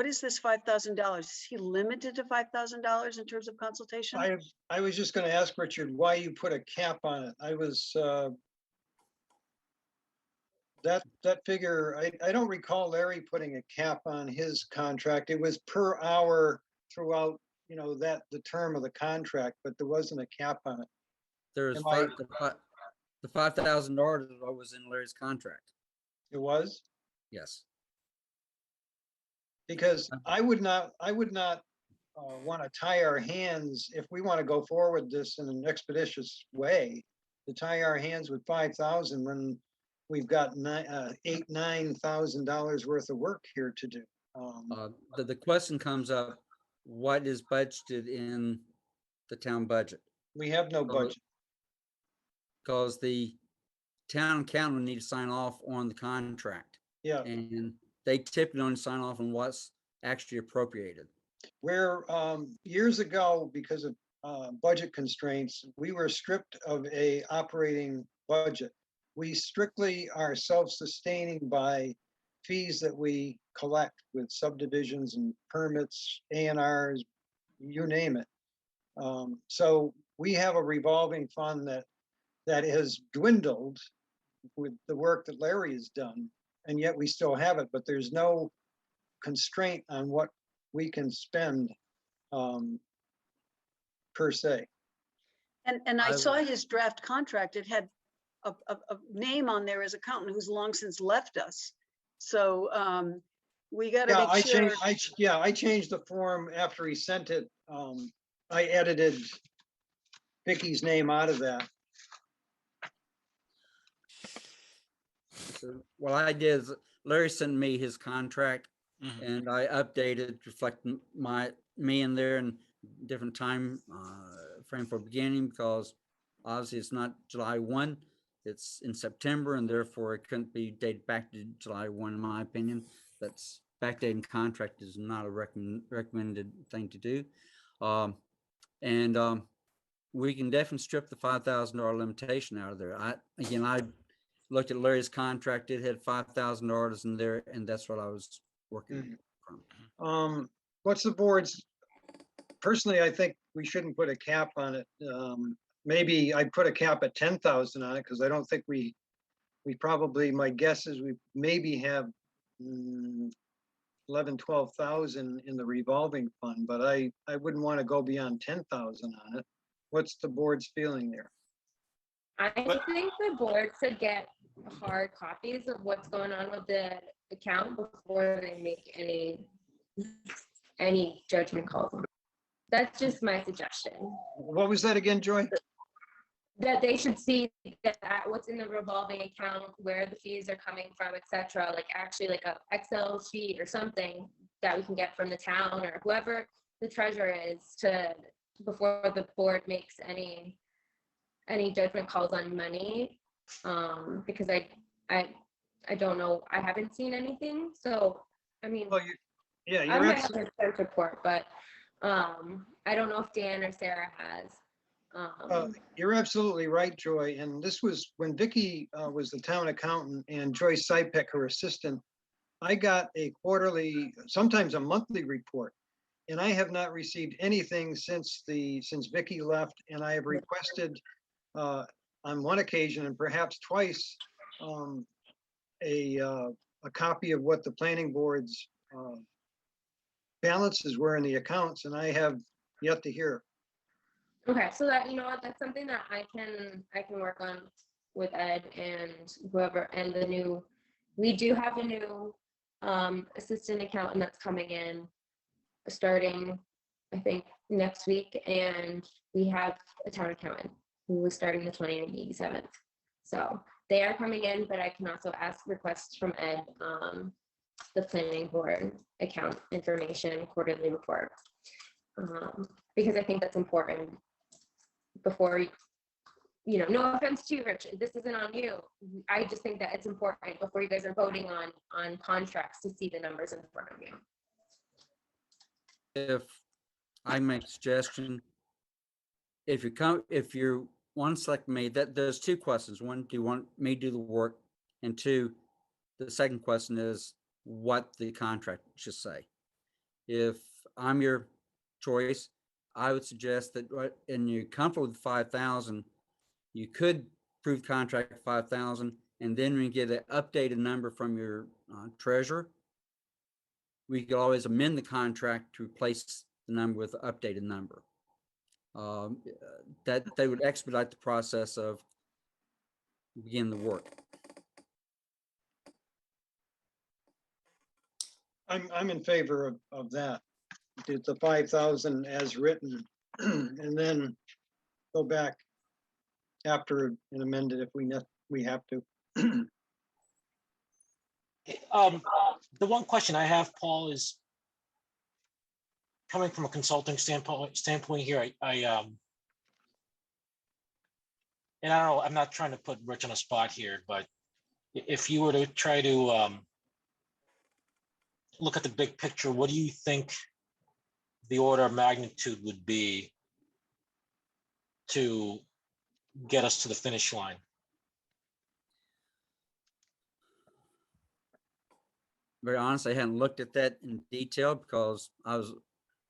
is this $5,000? Is he limited to $5,000 in terms of consultation? I was just going to ask Richard why you put a cap on it. I was that figure. I don't recall Larry putting a cap on his contract. It was per hour throughout, the term of the contract, but there wasn't a cap on it. There's the $5,000 was in Larry's contract. It was? Yes. Because I would not want to tie our hands if we want to go forward this in an expeditious way, to tie our hands with 5,000 when we've got $9,000 worth of work here to do. The question comes up, what is budgeted in the town budget. We have no budget. Because the town accountant need to sign off on the contract. Yeah, And they typically only sign off on what's actually appropriated. where years ago, because of budget constraints, we were stripped of a operating budget. We strictly are self-sustaining by fees that we collect with subdivisions and permits, A&Rs, you name it. So we have a revolving fund that has dwindled with the work that Larry has done, and yet we still have it, but there's no constraint on what we can spend per se. And I I- saw his draft contract. It had a name on there as accountant who's long since left us. So we got to Yeah, make sure. I changed the form after he sent it. I edited Vicky's name out of that. So what I did is Larry sent me his contract Mhm. and I updated to reflect me in there and different time frame for beginning, because obviously it's not July 1, it's in September, and therefore it couldn't be dated back to July 1, in my opinion. That's backdating contract is not a recommended thing to do. And we can definitely strip the $5,000 limitation out of there. I looked at Larry's contract, it had $5,000 in there, and that's what I was working from. What's the board's, personally, I think we shouldn't put a cap on it. Maybe I'd put a cap at 10,000 on it, because I don't think we probably, my guess is we maybe have 11, 12,000 in the revolving fund, but I wouldn't want to go beyond 10,000 on it. What's the board's feeling there? I think the board should get hard copies of what's going on with the account before they make any judgment calls. That's just my suggestion. What was that again, Joy? That they should see that what's in the revolving account, where the fees are coming from, etc. Like actually like a Excel sheet or something that we can get from the town or whoever the treasurer is, to before the board makes any judgment calls on money. Because I don't know, I haven't seen anything. So I mean, Well, yeah, I you're might have a search report, but I don't know if Dan or Sarah has. You're absolutely right, Joy. And this was when Vicky was the town accountant and Joyce Sypek, her assistant. I got a quarterly, sometimes a monthly report, and I have not received anything since Vicky left. And I have requested on one occasion and perhaps twice a copy of what the planning board's balances were in the accounts, and I have yet to hear. Okay, so that, you know what, that's something that I can work on with Ed and whoever, and we do have a new assistant accountant that's coming in starting, I think, next week, and we have a town accountant who was starting the 27th. So they are coming in, but I can also ask requests from Ed, the planning board account information quarterly report. Because I think that's important before, no offense to you, Richard, this isn't on you. I just think that it's important before you guys are voting on contracts to see the numbers in front of you. If I make a suggestion, if you want to select me, that there's two questions. One, do you want me to do the work? And two, the second question is what the contract should say. If I'm your choice, I would suggest that, and you're comfortable with 5,000, you could approve contract 5,000, and then we get an updated number from your treasurer. We could always amend the contract to replace the number with an updated number. That they would expedite the process of beginning the work. I'm in favor of that. It's the 5,000 as written, and then go back after and amend it if we have to. The one question I have, Paul, is coming from a consulting standpoint here, and I don't know, I'm not trying to put Rich on a spot here, but if you were to try to look at the big picture, what do you think the order of magnitude would be to get us to the finish line? Very honestly, I hadn't looked at that in detail because I was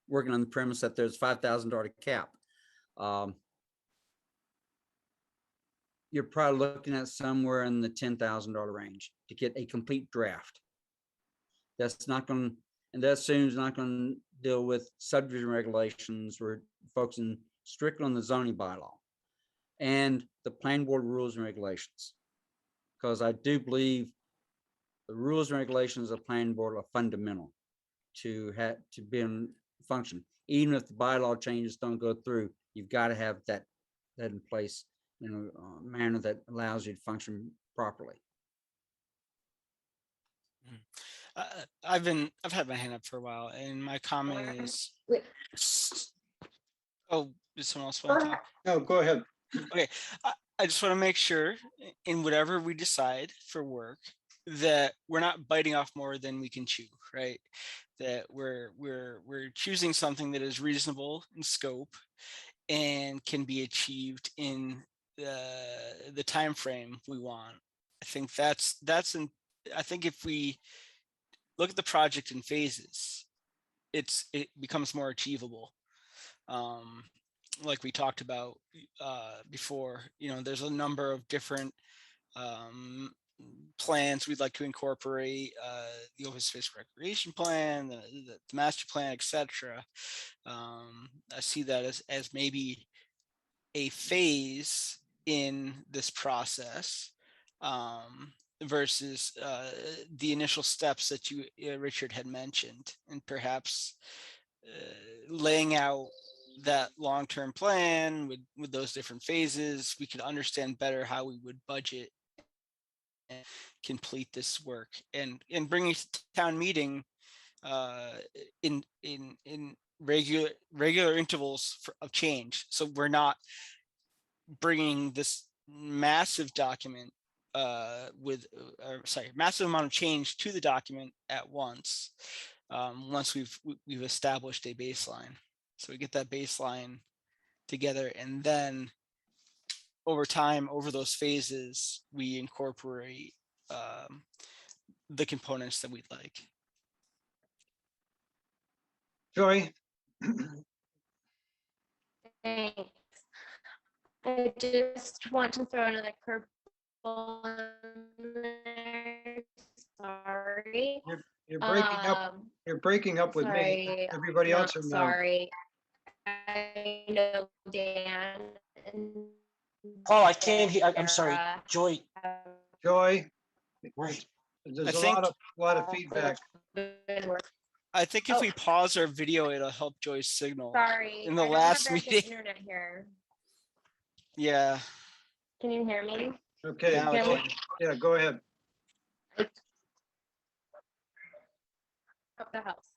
working on the premise that there's $5,000 cap. You're probably looking at somewhere in the $10,000 range to get a complete draft. That's not going to, and that assumes not going to deal with subdivision regulations. We're focusing strictly on the zoning bylaw and the planning board rules and regulations. Because I do believe the rules and regulations of planning board are fundamental to be in function. Even if the bylaw changes don't go through, you've got to have that in place in a manner that allows you to function properly. I've had my hand up for a while, and my comment is, Wait. oh, did someone else want to talk? No, go ahead. Okay, I just want to make sure in whatever we decide for work that we're not biting off more than we can chew, right? That we're choosing something that is reasonable in scope and can be achieved in the time frame we want. I think I think if we look at the project in phases, it becomes more achievable. Like we talked about before, there's a number of different plans we'd like to incorporate, the open space recreation plan, the master plan, etc. I see that as maybe a phase in this process versus the initial steps that you, Richard, had mentioned, and perhaps laying out that long-term plan with those different phases, we could understand better how we would budget and complete this work, and bringing it to town meeting in regular intervals of change, so we're not bringing this massive document massive amount of change to the document at once. Once we've established a baseline, so we get that baseline together, and then over time, over those phases, we incorporate the components that we'd like. Joy? Thanks. I just want to throw another curveball in there. Sorry. You're breaking up. You're breaking up with me. Sorry, Everybody no, else are now. sorry. I know Dan and Paul, I can't hear, I'm sorry, Sarah Joy, have Joy, right, there's I a think- lot of feedback. been working. I think if Oh. we pause our video, it'll help Joy's signal. Sorry. In the I don't have last very good meeting. internet here. Yeah. Can you hear me? Okay, Now Can it's- we- yeah, go ahead. Of the house.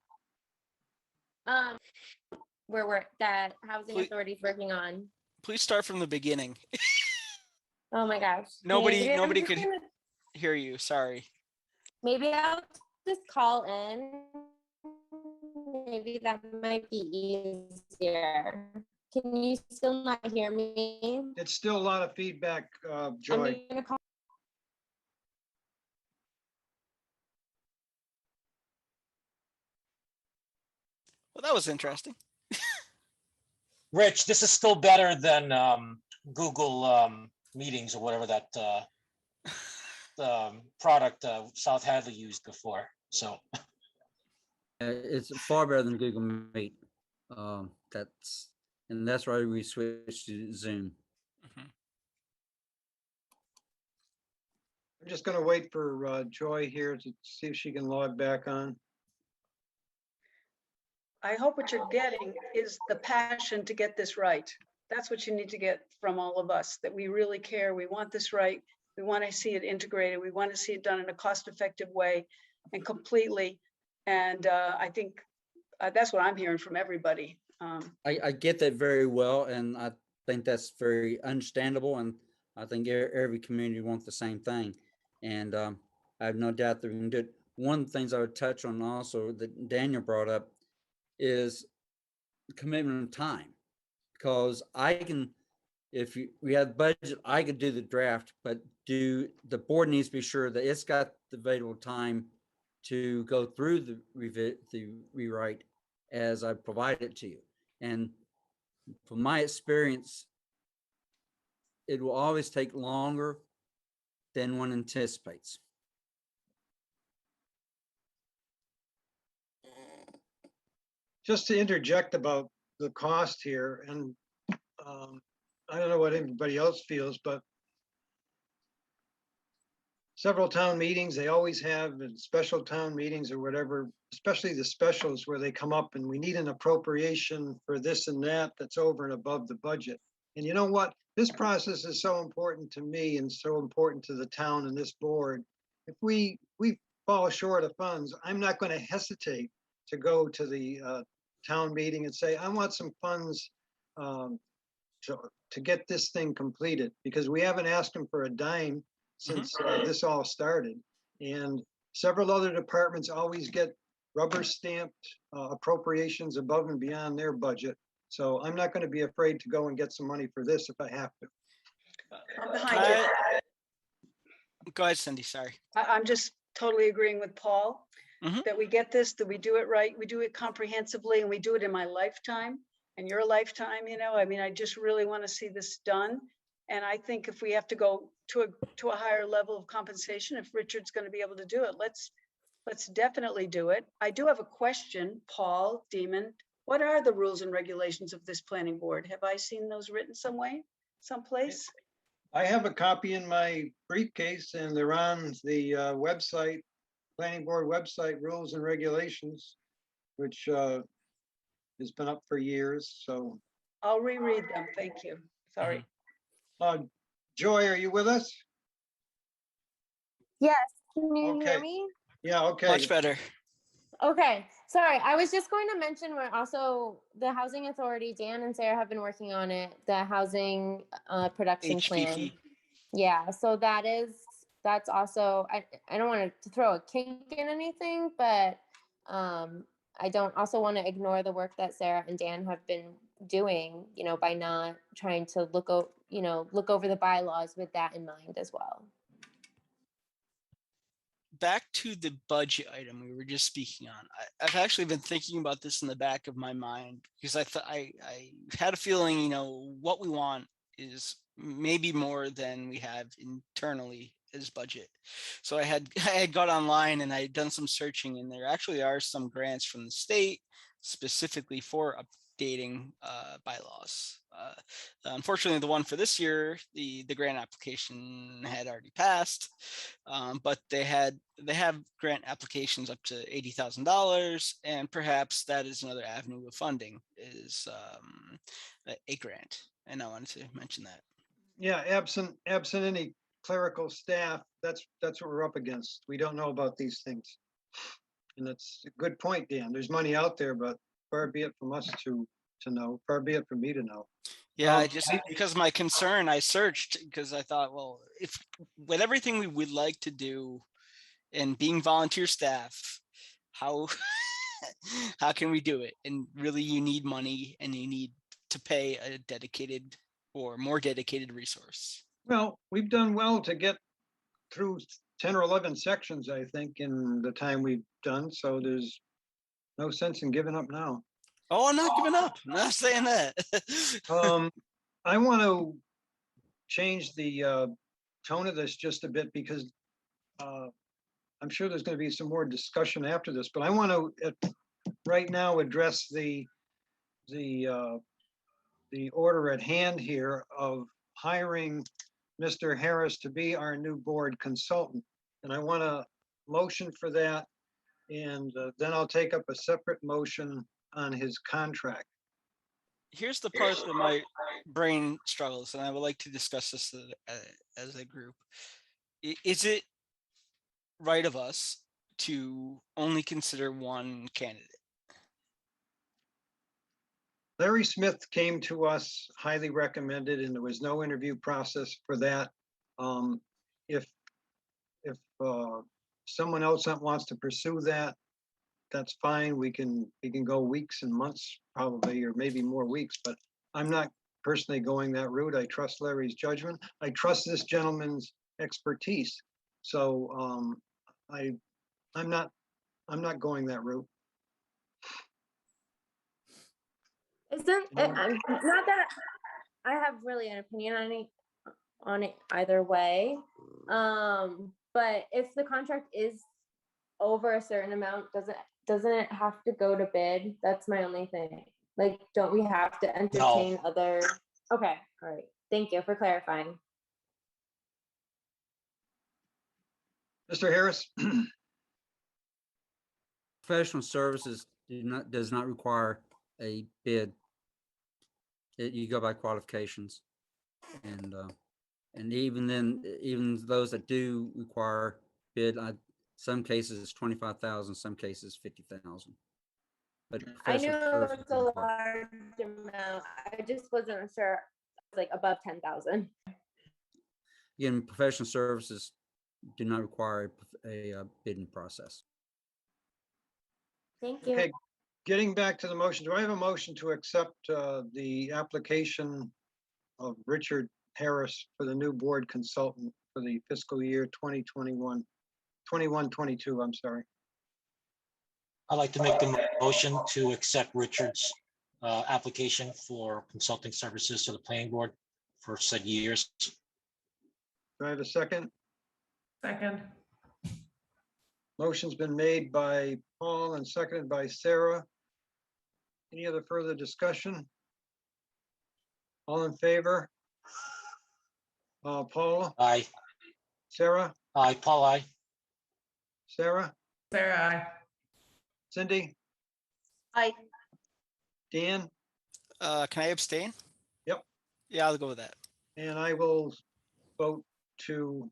Where that housing Please- authority is working on. Please start from the beginning. Oh my gosh. Nobody Maybe I'm just could gonna- hear you. Sorry. Maybe I'll just call in. Maybe that might be easier. Can you still not hear me? It's still a lot of feedback, Joy. I'm gonna call. Well, that was interesting. Rich, this is still better than Google Meetings or whatever that product South Hadley used before, so. It's far better than Google Meet. That's why we switched to Zoom. Mhm. I'm just gonna wait for Joy here to see if she can log back on. I hope what you're getting is the passion to get this right. That's what you need to get from all of us, that we really care. We want this right. We want to see it integrated. We want to see it done in a cost-effective way and completely. And I think That's what I'm hearing from everybody. I get that very well, and I think that's very understandable, and I think every community wants the same thing. And I have no doubt that we can do it. One of the things I would touch on also that Daniel brought up is commitment of time, because I can, if we have budget, I could do the draft, but the board needs to be sure that it's got the available time to go through the rewrite as I provide it to you. And from my experience, it will always take longer than one anticipates. Just to interject about the cost here, and I don't know what everybody else feels, but several town meetings, they always have special town meetings or whatever, especially the specials where they come up and we need an appropriation for this and that that's over and above the budget. And you know what? This process is so important to me and so important to the town and this board. If we fall short of funds, I'm not going to hesitate to go to the town meeting and say, I want some funds to get this thing completed, because we haven't asked them for a dime since this all started. And several other departments always get rubber stamped appropriations above and beyond their budget. So I'm not going to be afraid to go and get some money for this if I have to. I'm behind you. Go ahead, Cindy, sorry. I'm just totally agreeing with Paul, Mhm. that we get this, that we do it right, we do it comprehensively, and we do it in my lifetime and your lifetime, you know, I mean, I just really want to see this done. And I think if we have to go to a higher level of compensation, if Richard's going to be able to do it, let's definitely do it. I do have a question, Paul Demon. What are the rules and regulations of this planning board? Have I seen those written someplace? I have a copy in my briefcase and they're on the website, planning board website, rules and regulations, which has been up for years. So I'll reread them. Thank you. Sorry. Joy, are you with us? Yes, can you Okay. hear me? Yeah, okay. Much better. Okay, sorry. I was just going to mention we're also the housing authority, Dan and Sarah have been working on it, the housing production plan. HPP. Yeah, so that's also, I don't want to throw a kink in anything, but I don't also want to ignore the work that Sarah and Dan have been doing, you know, by not trying to look over the bylaws with that in mind as well. Back to the budget item we were just speaking on. I've actually been thinking about this in the back of my mind because I had a feeling, you know, what we want is maybe more than we have internally as budget. So I had got online and I had done some searching, and there actually are some grants from the state specifically for updating bylaws. Unfortunately, the one for this year, the grant application had already passed, but they have grant applications up to $80,000, and perhaps that is another avenue of funding is a grant. And I wanted to mention that. Yeah, absent any clerical staff, that's what we're up against. We don't know about these things. And that's a good point, Dan. There's money out there, but far be it from us to know, far be it from me to know. Yeah, I just, because my concern, I searched because I thought, well, if with everything we would like to do and being volunteer staff, how how can we do it? And really you need money and you need to pay a dedicated or more dedicated resource. Well, we've done well to get through 10 or 11 sections, I think, in the time we've done. So there's no sense in giving up now. Oh, I'm not giving up. I'm not saying that. I want to change the tone of this just a bit because I'm sure there's going to be some more discussion after this, but I want to right now address the order at hand here of hiring Mr. Harris to be our new board consultant. And I want a motion for that. And then I'll take up a separate motion on his contract. Here's the part that my brain struggles, and I would like to discuss this as a group. Is it right of us to only consider one candidate? Larry Smith came to us highly recommended, and there was no interview process for that. If someone else that wants to pursue that, that's fine. We can go weeks and months probably, or maybe more weeks, but I'm not personally going that route. I trust Larry's judgment. I trust this gentleman's expertise. So I'm not going that route. Isn't not that I have really an opinion on it either way. But if the contract is over a certain amount, doesn't it have to go to bid? That's my only thing. Like, don't we have to entertain other? Okay, all right. Thank you for clarifying. Mr. Harris? Professional services does not require a bid. You go by qualifications, and even then, even those that do require bid, some cases it's 25,000, some cases 50,000. But I know professional it's a services large amount. I just wasn't sure, like above 10,000. again, professional services do not require a bidding process. Thank you. Okay, getting back to the motion, do I have a motion to accept the application of Richard Harris for the new board consultant for the fiscal year 2021, 22, I'm sorry. I'd like to make the motion to accept Richard's application for consulting services to the planning board for said years. Do I have a second? Second. Motion's been made by Paul and seconded by Sarah. Any other further discussion? All in favor? Paul, Aye. Sarah, Aye, Paul, aye. Sarah, Sarah, aye. Cindy, Aye. Dan, Can I abstain? Yep. Yeah, I'll go with that. and I will vote to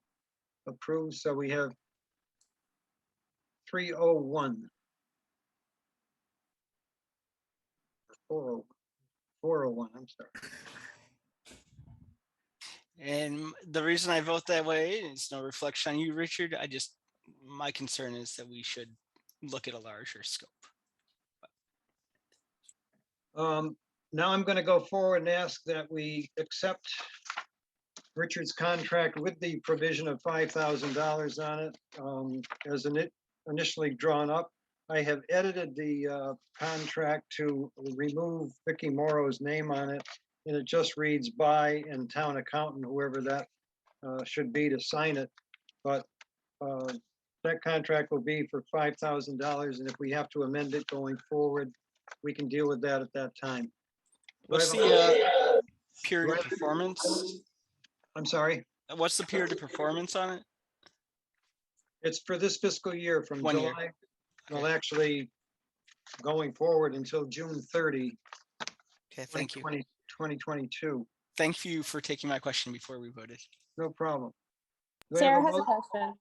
approve. So we have 301. 401, I'm sorry. And the reason I vote that way is no reflection on you, Richard. My concern is that we should look at a larger scope. Now I'm going to go forward and ask that we accept Richard's contract with the provision of $5,000 on it as initially drawn up. I have edited the contract to remove Vicky Morrow's name on it, and it just reads by and town accountant, whoever that should be to sign it. But that contract will be for $5,000, and if we have to amend it going forward, we can deal with that at that time. What's the period of performance? I'm sorry? What's the period of performance on it? It's for this fiscal year from 1 year. July. Well, actually, going forward until June 30, Okay, thank you. 2022. Thank you for taking my question before we voted. No problem. Do I have Sarah a has a mo- question.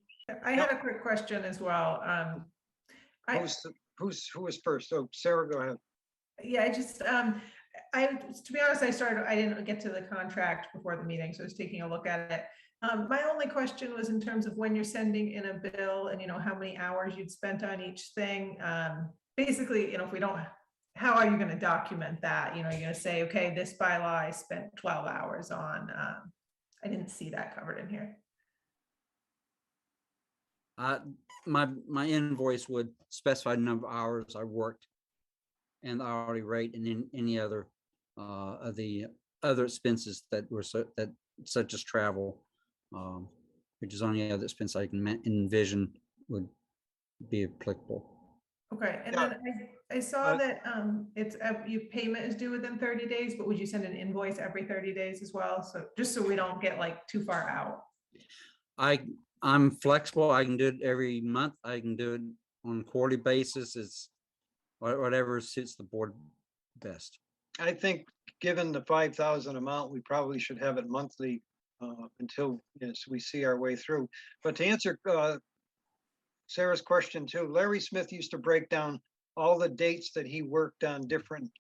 I had a quick question as well. Who was first? So Sarah, go ahead. Yeah, to be honest, I didn't get to the contract before the meeting, so I was taking a look at it. My only question was in terms of when you're sending in a bill and, how many hours you'd spent on each thing. Basically, if we don't, how are you going to document that? You're going to say, okay, this bylaw I spent 12 hours on. I didn't see that covered in here. My invoice would specify the number of hours I worked and the hourly rate, and then any other of the other expenses that were such as travel, which is only other expense I can envision would be applicable. Okay, and Yeah. then I saw that it's your payment is due within 30 days, but would you send an invoice every 30 days as well? So just so we don't get like too far out. I'm flexible. I can do it every month. I can do it on a quarterly basis. It's whatever suits the board best. I think, given the 5,000 amount, we probably should have it monthly until we see our way through. But to answer Sarah's question too, Larry Smith used to break down all the dates that he worked on different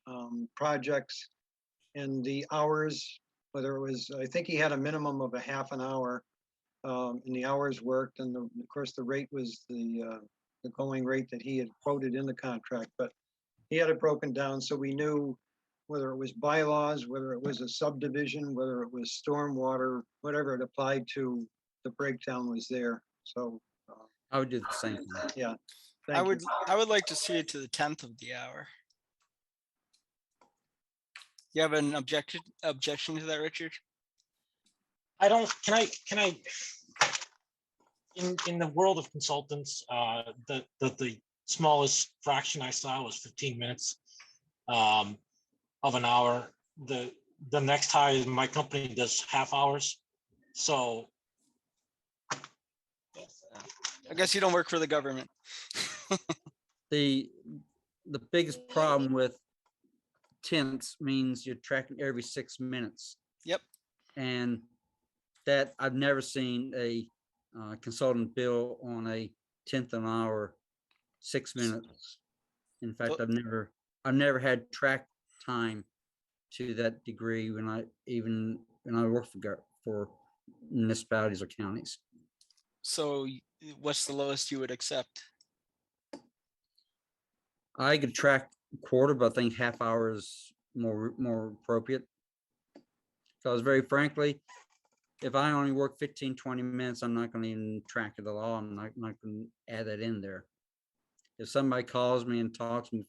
projects and the hours, whether it was, I think he had a minimum of a half an hour in the hours worked, and of course the rate was the going rate that he had quoted in the contract, but he had it broken down so we knew whether it was bylaws, whether it was a subdivision, whether it was stormwater, whatever it applied to, the breakdown was there. So, I would do the same thing. yeah. I Thank would, you. I would like to see it to the 10th of the hour. You have an objection to that, Richard? I don't, can I, in the world of consultants, the smallest fraction I saw was 15 minutes of an hour. The next high, my company does half hours. So I guess you don't work for the government. The biggest problem with tenths means you're tracking every 6 minutes. Yep. And that I've never seen a consultant bill on a tenth of an hour, 6 minutes. In fact, Well- I've never had track time to that degree when I work for municipalities or counties. So what's the lowest you would accept? I could track a quarter, but I think half hour is more appropriate. Because very frankly, if I only work 15, 20 minutes, I'm not going to even track it at all. I'm not going to add that in there. If somebody calls me and talks to me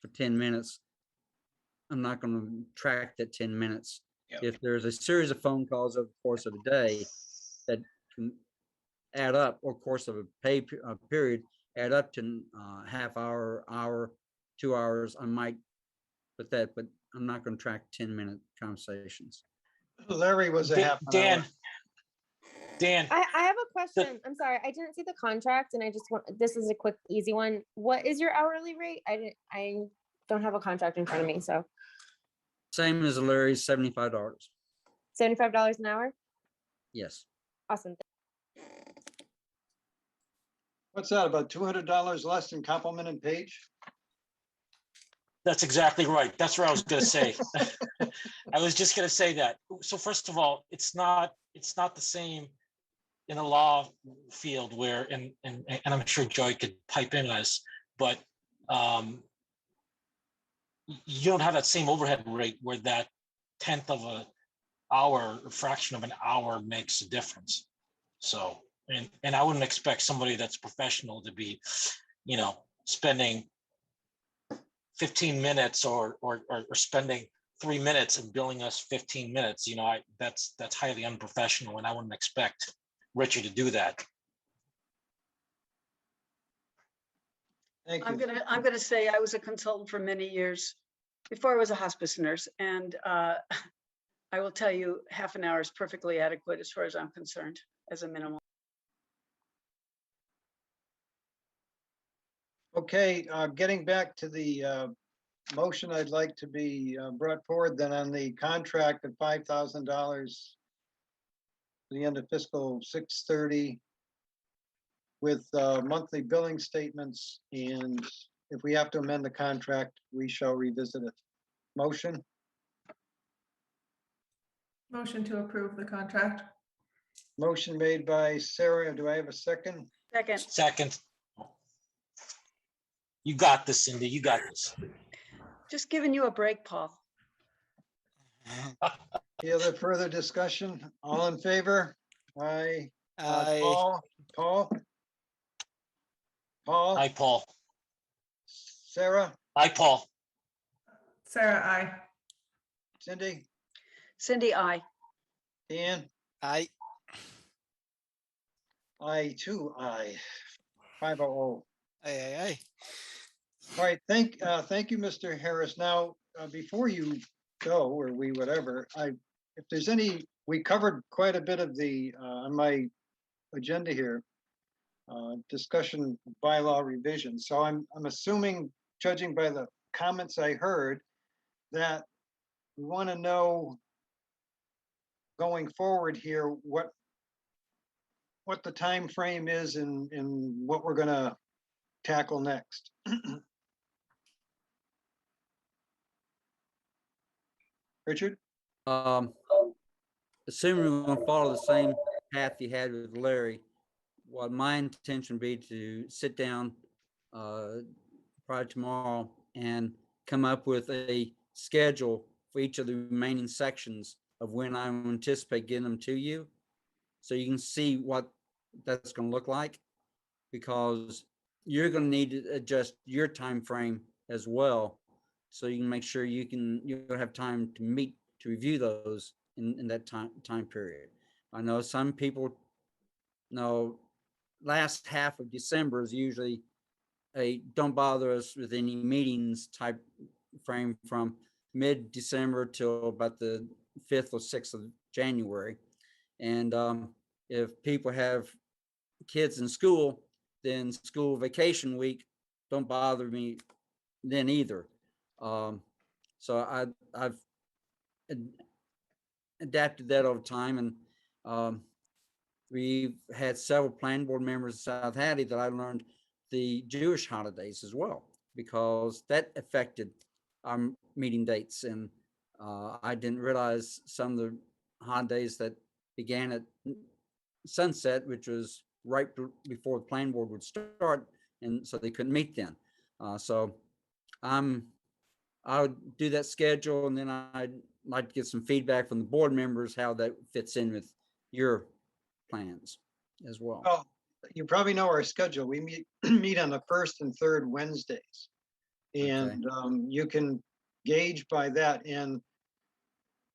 for 10 minutes, I'm not going to track that 10 minutes. Yep. If there's a series of phone calls over the course of the day that can add up, or course of a pay period, add up to half hour, 2 hours, I might put that, but I'm not going to track 10-minute conversations. Larry was a half an Dan, hour. Dan, I have a question. I'm sorry, I didn't see the contract, and I just want, this is a quick, easy one. What is your hourly rate? I don't have a contract in front of me, so Same as Larry's, $75. $75 an hour? Yes. Awesome. What's that, about $200 less than Compliment and Page? that's exactly right. That's what I was gonna say. I was just gonna say that. So first of all, it's not the same in the law field where, and I'm sure Joy could pipe in on this, but you don't have that same overhead rate where that tenth of an hour, or fraction of an hour makes a difference. So, and I wouldn't expect somebody that's professional to be, spending 15 minutes or spending 3 minutes and billing us 15 minutes. That's highly unprofessional, and I wouldn't expect Richard to do that. Thank I'm you. gonna say I was a consultant for many years before I was a hospice nurse, and I will tell you, half an hour is perfectly adequate as far as I'm concerned, as a minimum. Okay, getting back to the motion, I'd like to be brought forward then on the contract of $5,000 the end of fiscal 6/30 with monthly billing statements, and if we have to amend the contract, we shall revisit it. Motion, Motion to approve the contract. motion made by Sarah. Do I have a second? Second, Second. You got this, Cindy. You got this. just giving you a break, Paul. Any other further discussion? All in favor? Aye. I Paul? Hi, Paul. Sarah? Hi, Paul. Sarah, aye. Cindy? Cindy, I. Dan? I I too, aye. 5-0. I All right, thank you, Mr. Harris. Now, before you go, or whatever, if there's any, we covered quite a bit of the, on my agenda here, discussion of bylaw revision. So I'm assuming, judging by the comments I heard, that we want to know going forward here, what the time frame is and what we're gonna tackle next. Richard? Assuming we're going to follow the same path you had with Larry, what my intention would be to sit down probably tomorrow and come up with a schedule for each of the remaining sections of when I anticipate getting them to you. So you can see what that's going to look like, because you're going to need to adjust your time frame as well. So you can make sure you'll have time to meet, to review those in that time period. I know some people know last half of December is usually a don't bother us with any meetings type frame from mid-December till about the 5th or 6th of January. And if people have kids in school, then school vacation week don't bother me then either. So I've adapted that over time, and we've had several planning board members in South Hattie that I learned the Jewish holidays as well, because that affected our meeting dates. And I didn't realize some of the holidays that began at sunset, which was right before the planning board would start, and so they couldn't meet then. So I would do that schedule, and then I'd like to get some feedback from the board members how that fits in with your plans as well. Well, you probably know our schedule. We meet on the first and third Wednesdays. And you can gauge by that. And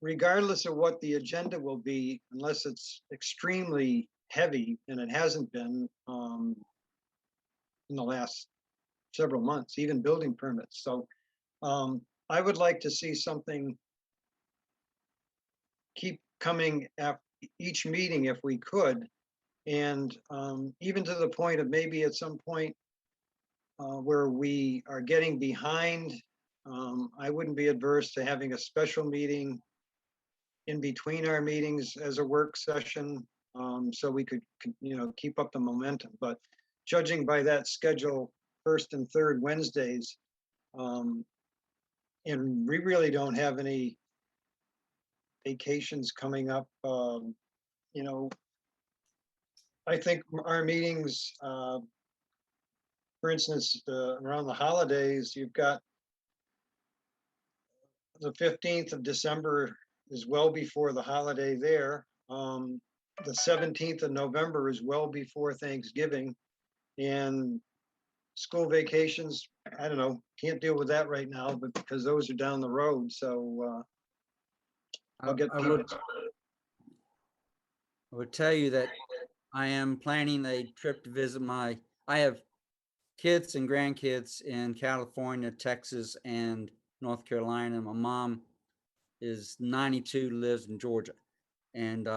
regardless of what the agenda will be, unless it's extremely heavy, and it hasn't been in the last several months, even building permits. So I would like to see something keep coming at each meeting if we could. And even to the point of maybe at some point where we are getting behind, I wouldn't be adverse to having a special meeting in between our meetings as a work session, so we could, keep up the momentum. But judging by that schedule, first and third Wednesdays, and we really don't have any vacations coming up. I think our meetings, for instance, around the holidays, you've got the 15th of December is well before the holiday there. The 17th of November is well before Thanksgiving, and school vacations, I don't know, can't deal with that right now, but because those are down the road. So I'll get people. I would tell you that I am planning a trip to visit I have kids and grandkids in California, Texas, and North Carolina. My mom is 92, lives in Georgia. And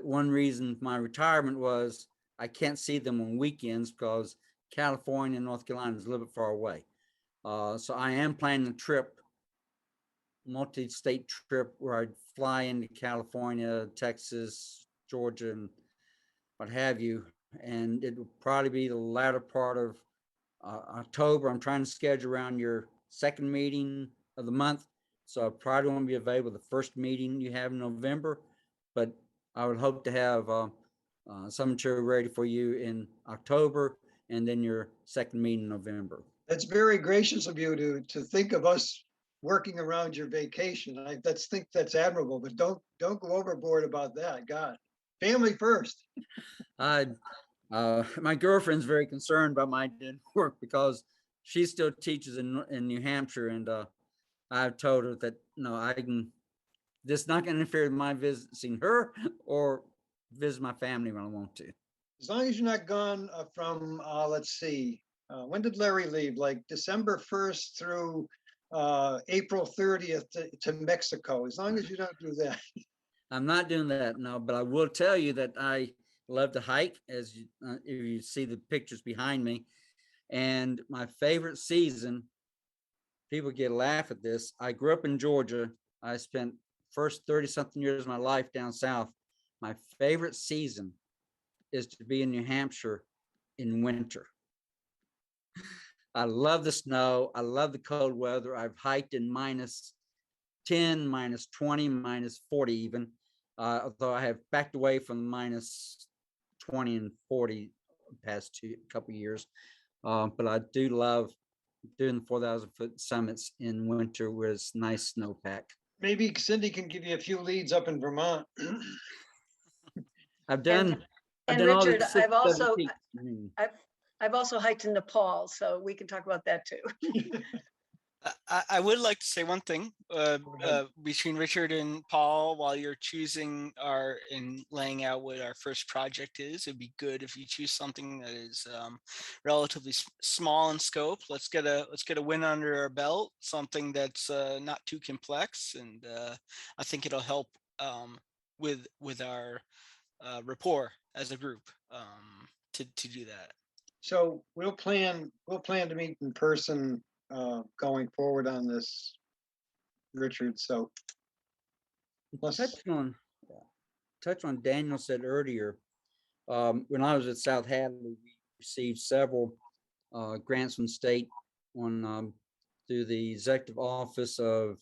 one reason my retirement was I can't see them on weekends because California and North Carolina is a little bit far away. So I am planning a trip, multi-state trip, where I'd fly into California, Texas, Georgia, and what have you. And it will probably be the latter part of October. I'm trying to schedule around your second meeting of the month. So I probably won't be available the first meeting you have in November, but I would hope to have some material ready for you in October, and then your second meeting in November. That's very gracious of you to think of us working around your vacation. I think that's admirable, but don't go overboard about that. God, family first. My girlfriend's very concerned about my work because she still teaches in New Hampshire, and I've told her that this is not going to interfere with my visiting her or visit my family when I want to. As long as you're not gone from, let's see, when did Larry leave? Like December 1st through April 30th to Mexico. As long as you don't do that. I'm not doing that, no, but I will tell you that I love to hike, as if you see the pictures behind me. And my favorite season, people get a laugh at this. I grew up in Georgia. I spent first 30-something years of my life down south. My favorite season is to be in New Hampshire in winter. I love the snow. I love the cold weather. I've hiked in minus -10, -20, -40 even. Although I have backed away from -20 and 40 past couple years. But I do love doing 4,000-foot summits in winter where it's nice snowpack. Maybe Cindy can give you a few leads up in Vermont. I've done And all Richard, these 6, 7 peaks. I've also hiked in Nepal, so we can talk about that too. I would like to say one thing ahead. between Richard and Paul, while you're choosing and laying out what our first project is, it'd be good if you choose something that is relatively small in scope. Let's get a win under our belt, something that's not too complex, and I think it'll help with our rapport as a group to do that. So we'll plan to meet in person going forward on this, Richard. So let's touch on Daniel said earlier. When I was at South Hadley, we received several grants from state through the Executive Office of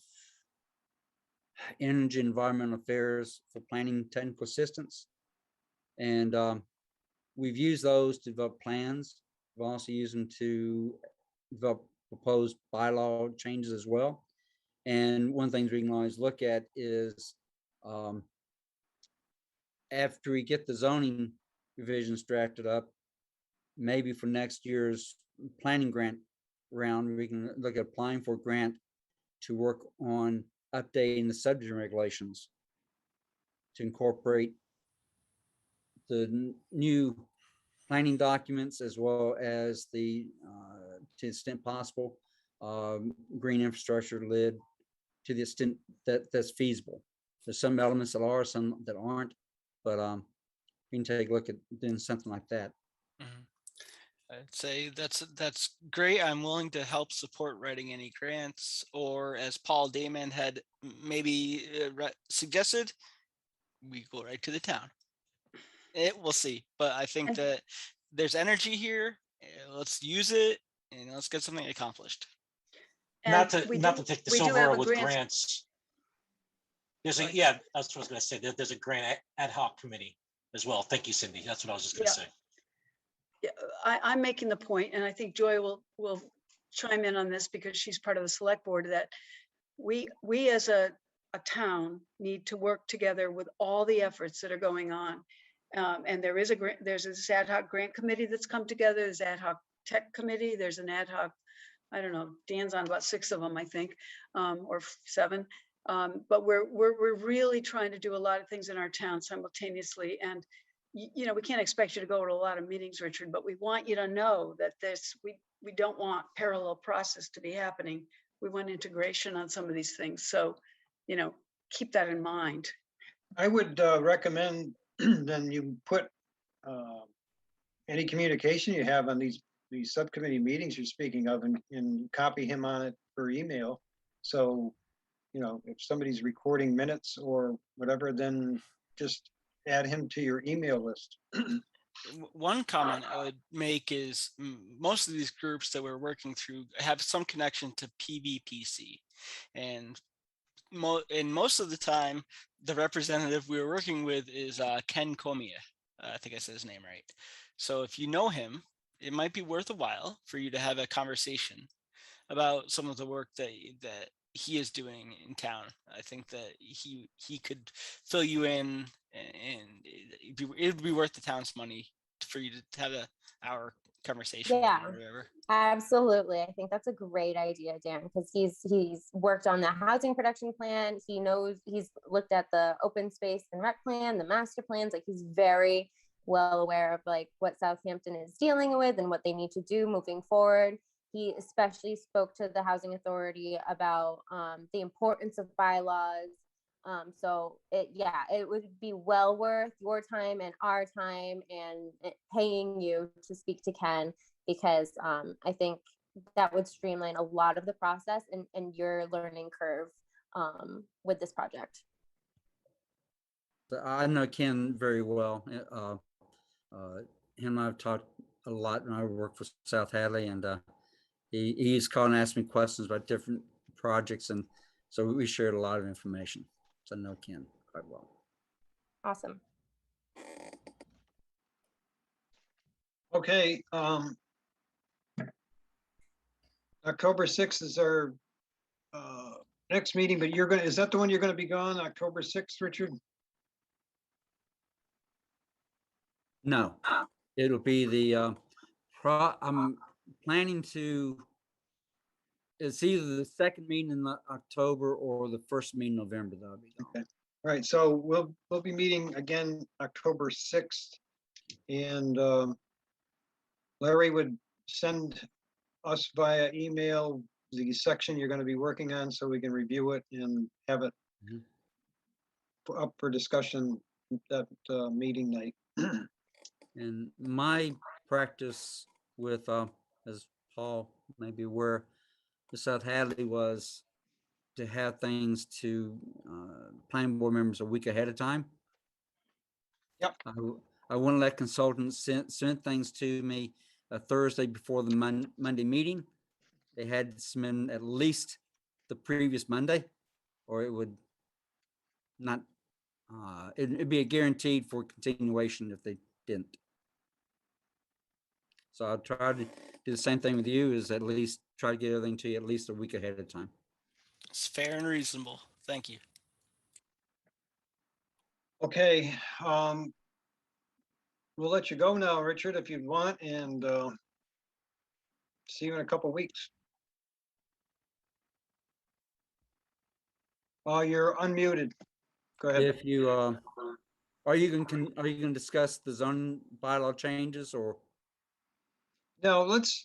Energy and Environmental Affairs for planning technical assistance. And we've used those to develop plans. We've also used them to develop proposed bylaw changes as well. And one of the things we can always look at is after we get the zoning revisions drafted up, maybe for next year's planning grant round, we can look at applying for a grant to work on updating the subdivision regulations to incorporate the new planning documents as well as the, to the extent possible, green infrastructure lid to the extent that that's feasible. There's some elements that are, some that aren't, but we can take a look at doing something like that. I'd say that's great. I'm willing to help support writing any grants, or as Paul Damon had maybe suggested, we go right to the town. We'll see, but I think that there's energy here. Let's use it and let's get something accomplished. Not to take this over with grant. grants. That's what I was going to say. There's a grant ad hoc committee as well. Thank you, Cindy. That's what I was just going to say. Yeah, I'm making the point, and I think Joy will chime in on this because she's part of the select board, that we as a town need to work together with all the efforts that are going on. And there's this ad hoc grant committee that's come together. There's ad hoc tech committee. There's an ad hoc, I don't know, Dan's on about 6 of them, I think, or 7. But we're really trying to do a lot of things in our town simultaneously. And you know, we can't expect you to go to a lot of meetings, Richard, but we want you to know that we don't want parallel process to be happening. We want integration on some of these things. So, you know, keep that in mind. I would recommend then you put any communication you have on these subcommittee meetings you're speaking of and copy him on it per email. So, you know, if somebody's recording minutes or whatever, then just add him to your email list. One comment I would make is most of these groups that we're working through have some connection to PVPC, and most of the time, the representative we were working with is Ken Comia. I think I said his name right. So if you know him, it might be worth a while for you to have a conversation about some of the work that he is doing in town. I think that he could fill you in, and it'd be worth the town's money for you to have an hour conversation. Yeah, or whatever. Absolutely. I think that's a great idea, Dan, because he's worked on the housing production plan. He knows, he's looked at the open space and rec plan, the master plans. Like, he's very well aware of like what Southampton is dealing with and what they need to do moving forward. He especially spoke to the housing authority about the importance of bylaws. So it would be well worth your time and our time and paying you to speak to Ken, because I think that would streamline a lot of the process and your learning curve with this project. I know Ken very well. Him and I've talked a lot when I worked for South Hadley, and he's called and asked me questions about different projects, and So we shared a lot of information. So I know Ken quite well. Awesome. Okay, October 6th is our next meeting, but is that the one you're gonna be gone, October 6th, Richard? No, it'll be the I'm planning to, it's either the second meeting in October or the first meeting in November that I'll be gone. Okay. All right, so we'll be meeting again October 6th. And Larry would send us via email the section you're gonna be working on so we can review it and have it Mhm. up for discussion that meeting night. And my practice with, as Paul may be aware, the South Hadley was to have things to planning board members a week ahead of time. Yep. I want to let consultants send things to me a Thursday before the Monday meeting. They had to submit at least the previous Monday, or it would not, it'd be a guaranteed for continuation if they didn't. So I'll try to do the same thing with you, is at least try to get everything to you at least a week ahead of time. It's fair and reasonable. Thank you. Okay, we'll let you go now, Richard, if you'd want, and see you in a couple weeks. You're unmuted. Go ahead. If you, are you gonna discuss the zoning bylaw changes, or? No, let's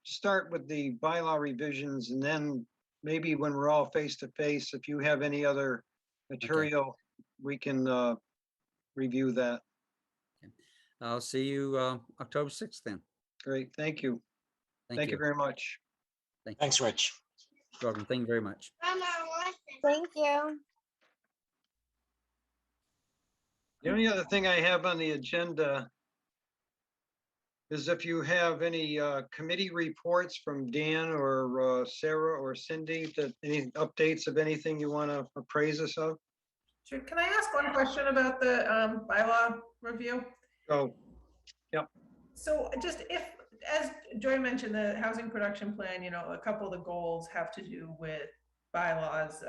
start with the bylaw revisions, and then maybe when we're all face to face, if you have any other material, we can review that. I'll see you October 6th then. Great, thank you. Thank you very much. Thanks, Rich. You're welcome. Thank you very much. Thank you. The only other thing I have on the agenda is if you have any committee reports from Dan or Sarah or Cindy, that any updates of anything you want to appraise us of? Sure. Can I ask one question about the bylaw review? Oh, So just if, as Joy mentioned, the housing production plan, you know, a couple of the goals have to do with bylaws,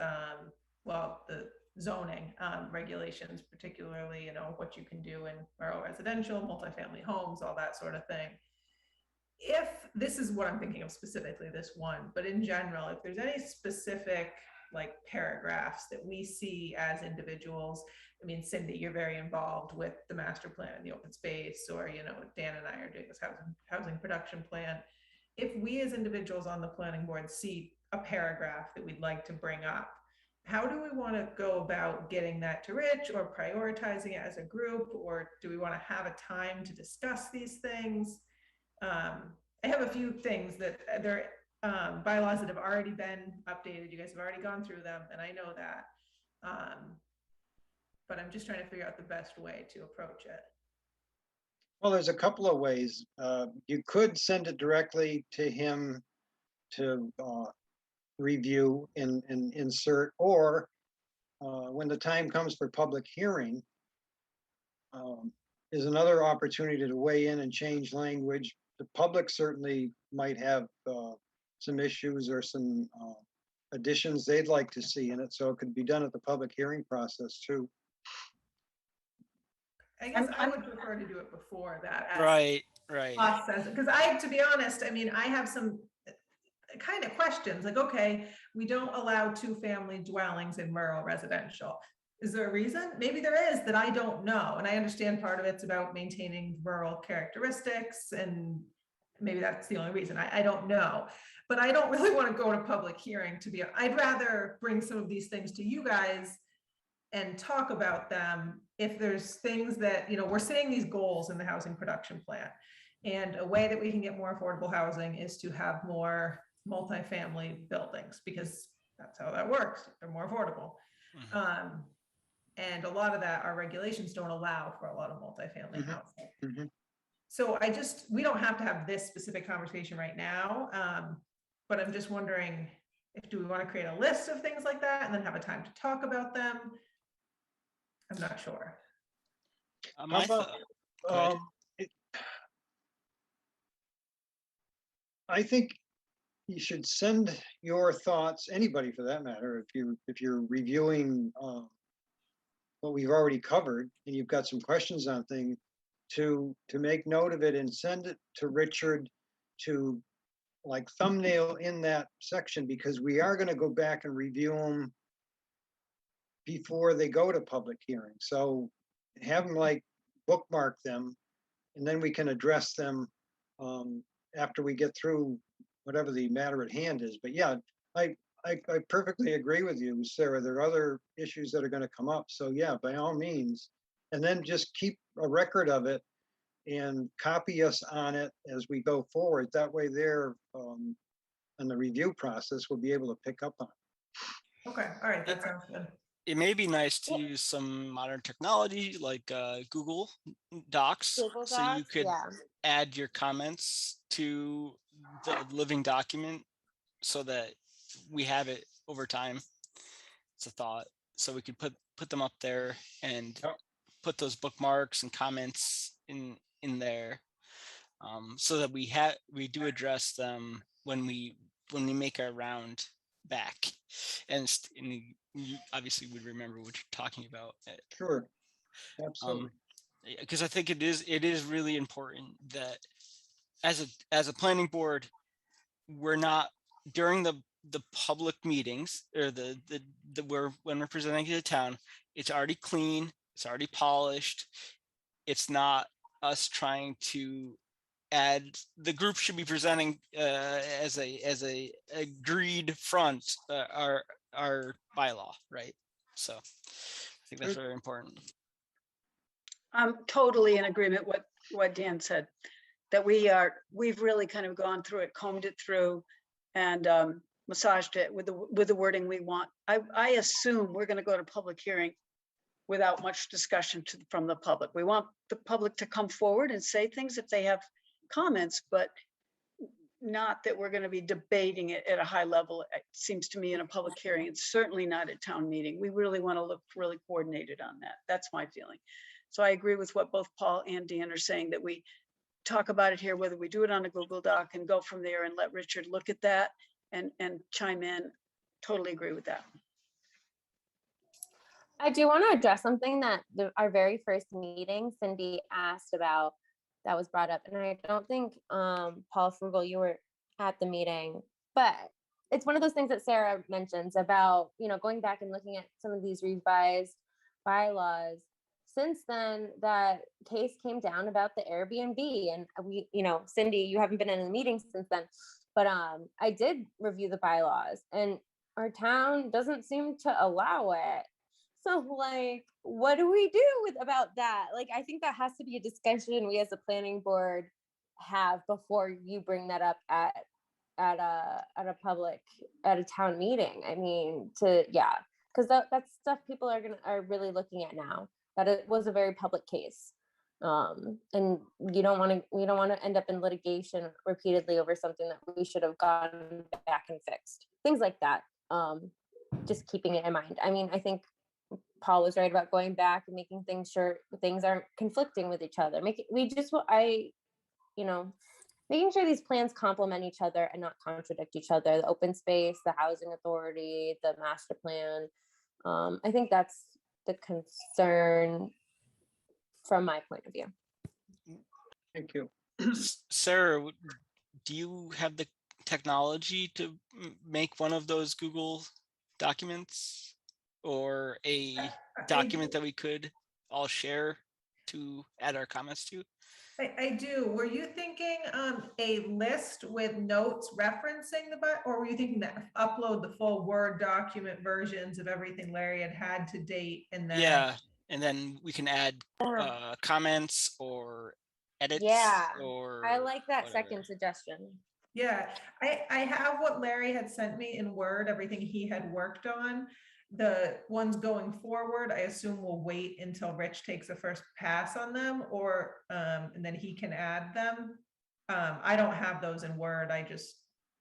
well, the zoning regulations, particularly, you know, what you can do in rural residential, multifamily homes, all that sort of thing. If this is what I'm thinking of specifically, this one, but in general, if there's any specific like paragraphs that we see as individuals, I mean, Cindy, you're very involved with the master plan and the open space, or, you know, Dan and I are doing this housing production plan. If we as individuals on the planning board see a paragraph that we'd like to bring up, how do we want to go about getting that to Rich, or prioritizing it as a group, or do we want to have a time to discuss these things? I have a few things that they're bylaws that have already been updated. You guys have already gone through them, and I know that. But I'm just trying to figure out the best way to approach it. well, there's a couple of ways. You could send it directly to him to review and insert, or when the time comes for public hearing, is another opportunity to weigh in and change language. The public certainly might have some issues or some additions they'd like to see in it, so it could be done at the public hearing process too. I guess I would prefer to do it before that. Right. Process, because to be honest, I mean, I have some kind of questions like, okay, we don't allow 2-family dwellings in rural residential. Is there a reason? Maybe there is that I don't know. And I understand part of it's about maintaining rural characteristics, and maybe that's the only reason. I don't know. But I don't really want to go to public hearing to be, I'd rather bring some of these things to you guys and talk about them. If there's things that, you know, we're setting these goals in the housing production plan, and a way that we can get more affordable housing is to have more multifamily buildings, because that's how that works. They're more affordable. And a lot of that, our regulations don't allow for a lot of multifamily housing. So we don't have to have this specific conversation right now, but I'm just wondering do we want to create a list of things like that and then have a time to talk about them? I'm not sure. How My about, go ahead. I think you should send your thoughts, anybody for that matter, if you're reviewing what we've already covered and you've got some questions on things, to make note of it and send it to Richard to like thumbnail in that section, because we are going to go back and review them before they go to public hearing. So have them like bookmark them, and then we can address them after we get through whatever the matter at hand is. But yeah, I perfectly agree with you, Sarah. There are other issues that are going to come up. So yeah, by all means, and then just keep a record of it and copy us on it as we go forward. That way there, in the review process, we'll be able to pick up on it. Okay, all right, that sounds good. It may be nice to use some modern technology like Google Docs, Google so you Docs, could yeah. add your comments to the living document so that we have it over time. It's a thought. So we could put them up there and Yep. put those bookmarks and comments in there, so that we do address them when we make our round back, and you obviously would remember what you're talking about. Sure, absolutely. Because I think it is really important that as a planning board, we're not during the public meetings or when we're presenting to the town, it's already clean, it's already polished. It's not us trying to add. The group should be presenting as a agreed front our bylaw, right? So I think that's very important. I'm totally in agreement with what Dan said, that we've really kind of gone through it, combed it through, and massaged it with the wording we want. I assume we're going to go to public hearing without much discussion from the public. We want the public to come forward and say things if they have comments, but not that we're going to be debating it at a high level. It seems to me in a public hearing, it's certainly not at town meeting. We really want to look really coordinated on that. That's my feeling. So I agree with what both Paul and Dan are saying, that we talk about it here, whether we do it on a Google Doc and go from there and let Richard look at that and chime in. Totally agree with that. I do want to address something that our very first meeting, Cindy asked about, that was brought up. And I don't think, Paul Frugal, you were at the meeting, but it's one of those things that Sarah mentions about, going back and looking at some of these revised bylaws. Since then, that case came down about the Airbnb, and we, Cindy, you haven't been in the meeting since then, but I did review the bylaws, and our town doesn't seem to allow it. So like, what do we do about that? Like, I think that has to be a discussion we as a planning board have before you bring that up at a town meeting. I mean, because that's stuff people are really looking at now. That it was a very public case, and we don't want to end up in litigation repeatedly over something that we should have gone back and fixed. Things like that. Just keeping it in mind. I mean, I think Paul was right about going back and making sure things aren't conflicting with each other. Making sure these plans complement each other and not contradict each other. The open space, the housing authority, the master plan. I think that's the concern from my point of view. Thank you. Sarah, do you have the technology to make one of those Google documents, or a document that we could all share to add our comments to? I do. Were you thinking a list with notes referencing or were you thinking that upload the full Word document versions of everything Larry had to date, and then and then we can add comments or edits. Or I like that whatever. second suggestion. Yeah, I have what Larry had sent me in Word, everything he had worked on. The ones going forward, I assume we'll wait until Rich takes a first pass on them, or and then he can add them. I don't have those in Word. I just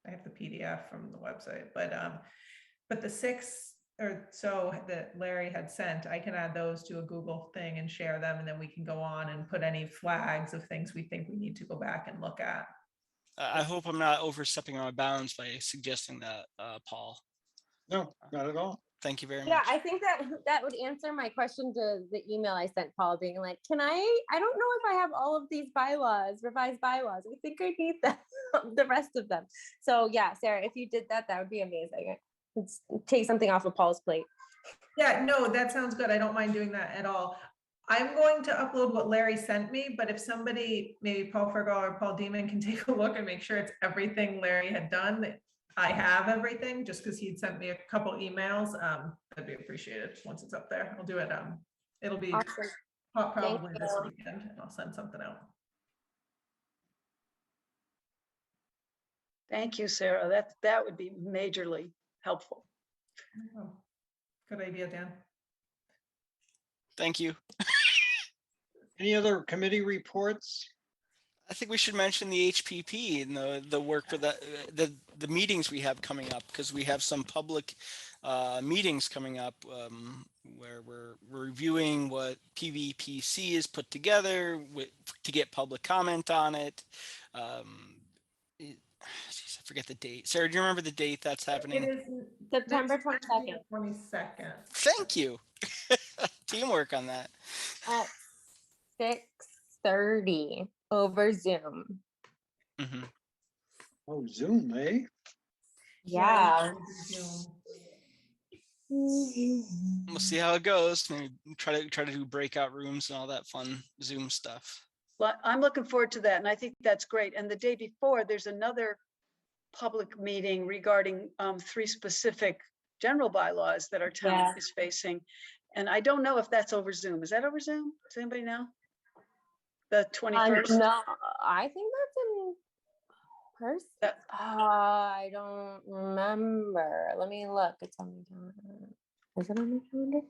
I have the PDF from the website, but the 6 or so that Larry had sent, I can add those to a Google thing and share them, and then we can go on and put any flags of things we think we need to go back and look at. I hope I'm not overstepping my bounds by suggesting that, Paul. No, not at all. Thank you very Yeah, much. I think that would answer my question to the email I sent Paul, being like, I don't know if I have all of these bylaws, revised bylaws. I think I need the rest of them. So yeah, Sarah, if you did that, that would be amazing. Take something off of Paul's plate. Yeah, no, that sounds good. I don't mind doing that at all. I'm going to upload what Larry sent me, but if somebody, maybe Paul Fergal or Paul Demon, can take a look and make sure it's everything Larry had done, that I have everything, just because he'd sent me a couple emails, that'd be appreciated once it's up there. I'll do it. It'll be Awesome. probably this you. weekend, and I'll send something out. Thank you, Sarah. That would be majorly helpful. Oh, good idea, Dan. Thank you. Any other committee reports? I think we should mention the HPP and the work for the meetings we have coming up, because we have some public meetings coming up where we're reviewing what PVPC is put together to get public comment on it. Geez, I forget the date. Sarah, do you remember the date that's happening? It is September 22nd. 22nd. Thank you. Teamwork on that. At 6:30 over Zoom. Mm-hmm. Oh, Zoom, eh? Yeah. We'll see how it goes. Maybe try to do breakout rooms and all that fun Zoom stuff. Well, I'm looking forward to that, and I think that's great. And the day before, there's another public meeting regarding 3 specific general bylaws that our town is facing. And I don't know if that's over Zoom. Is that over Zoom? Does anybody know? The 21st? No, I think that's in person. I don't remember. Let me look. It's on my calendar. Is it on my calendar?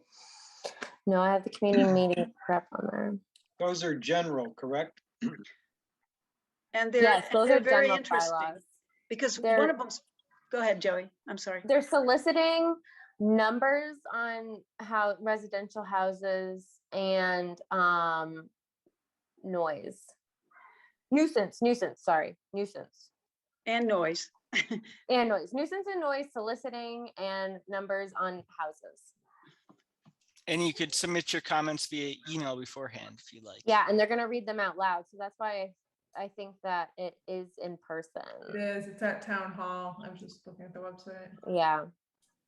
No, I have the community meeting prep on there. Those are general, correct? And they're, Yes, those they're are very general interesting bylaws. because They're- one of them's, go ahead, Joey. I'm sorry. They're soliciting numbers on how residential houses and nuisance, And noise. and nuisance and noise soliciting and numbers on houses. And you could submit your comments via email beforehand if you like. Yeah, and they're gonna read them out loud. So that's why I think that it is in It person. is, it's at Town Hall. I was just looking at the website. Yeah.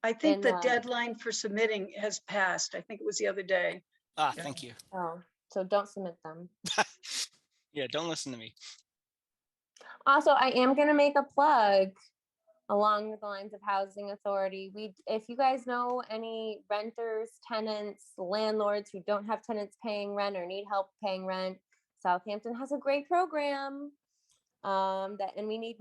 I think the And, deadline for submitting has passed. I think it was the other day. Ah, thank you. Oh, so don't submit them. Yeah, don't listen to me. Also, I am gonna make a plug along the lines of housing authority. If you guys know any renters, tenants, landlords who don't have tenants paying rent or need help paying rent, Southampton has a great program. And we need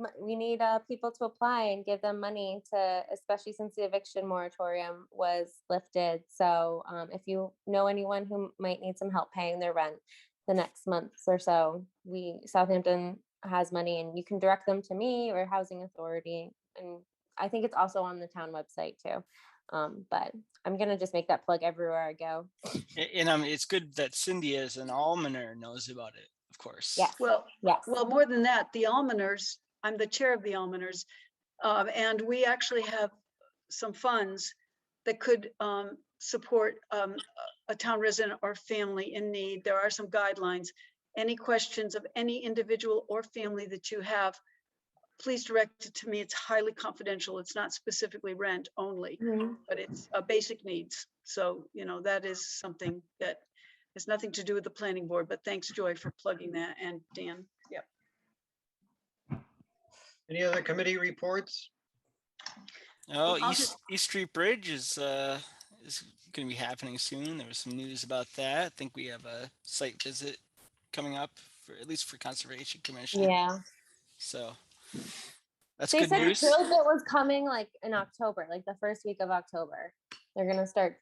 people to apply and give them money to, especially since the eviction moratorium was lifted. So if you know anyone who might need some help paying their rent the next month or so, Southampton has money, and you can direct them to me or housing authority. And I think it's also on the town website too. But I'm gonna just make that plug everywhere I go. And it's good that Cindy as an almoner knows about it, of course. Yes. Well, Yes. well, more than that, the almoners, I'm the chair of the almoners, and we actually have some funds that could support a town resident or family in need. There are some guidelines. Any questions of any individual or family that you have, please direct it to me. It's highly confidential. It's not specifically rent only, but it's basic needs. So, that is something that has nothing to do with the planning board, but thanks, Joy, for plugging that, and Dan. Yep. Any other committee reports? Oh, I'll East Street Bridge is going to be happening soon. There was some news about that. I think we have a site visit coming up, at least for Conservation Commission. Yeah. So that's They good said news. drill bit was coming like in October, like the first week of October. They're gonna start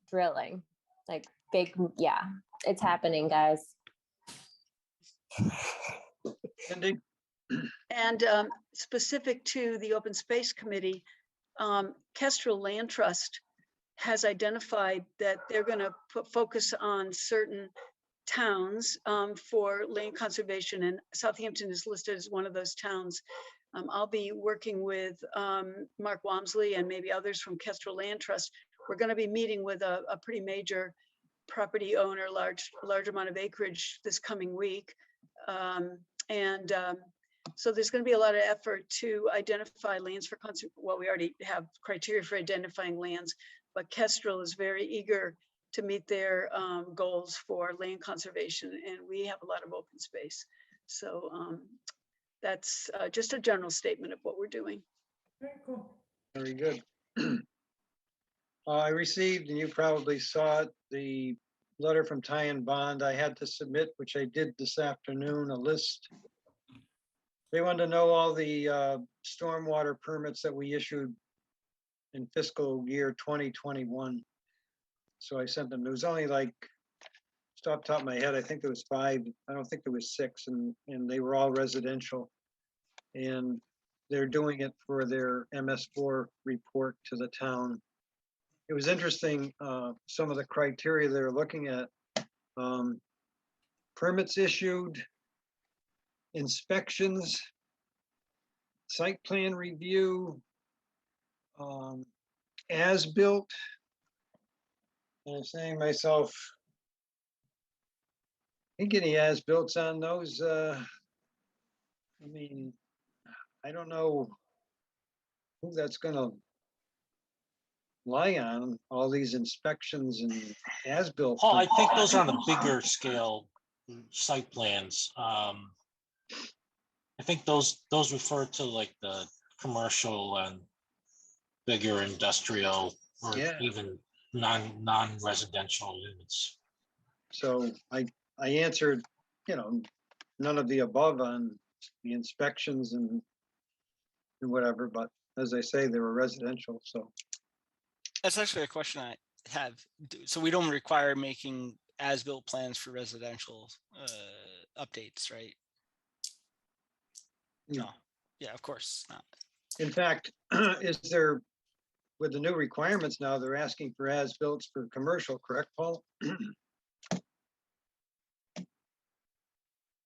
drilling, like big. Yeah, it's happening, guys. Cindy? And specific to the Open Space Committee, Kestrel Land Trust has identified that they're going to focus on certain towns for land conservation, and Southampton is listed as one of those towns. I'll be working with Mark Walmsley and maybe others from Kestrel Land Trust. We're going to be meeting with a pretty major property owner, large amount of acreage this coming week. So there's going to be a lot of effort to identify lands for conservation. Well, we already have criteria for identifying lands, but Kestrel is very eager to meet their goals for land conservation, and we have a lot of open space. So that's just a general statement of what we're doing. Very cool. Very good. I received, and you probably saw it, the letter from Ty and Bond. I had to submit, which I did this afternoon, a list. They wanted to know all the stormwater permits that we issued in fiscal year 2021. So I sent them. There was only like, off the top of my head, I think there was 5. I don't think there was 6, and they were all residential. And they're doing it for their MS4 report to the town. It was interesting, some of the criteria they're looking at. Permits issued, inspections, site plan review, as built. And I'm saying to myself, I think any as builts on those, I mean, I don't know who that's gonna lie on, all these inspections and as built. Paul, I think those are on the bigger scale site plans. I think those refer to like the commercial and bigger industrial or Yeah. even non-residential units. So I answered, none of the above on the inspections and whatever, but as I say, they were residential, so. That's actually a question I have. So we don't require making as-built plans for residential updates, right? No. Yeah, of course not. In fact, is there, with the new requirements now, they're asking for as-built for commercial, correct, Paul?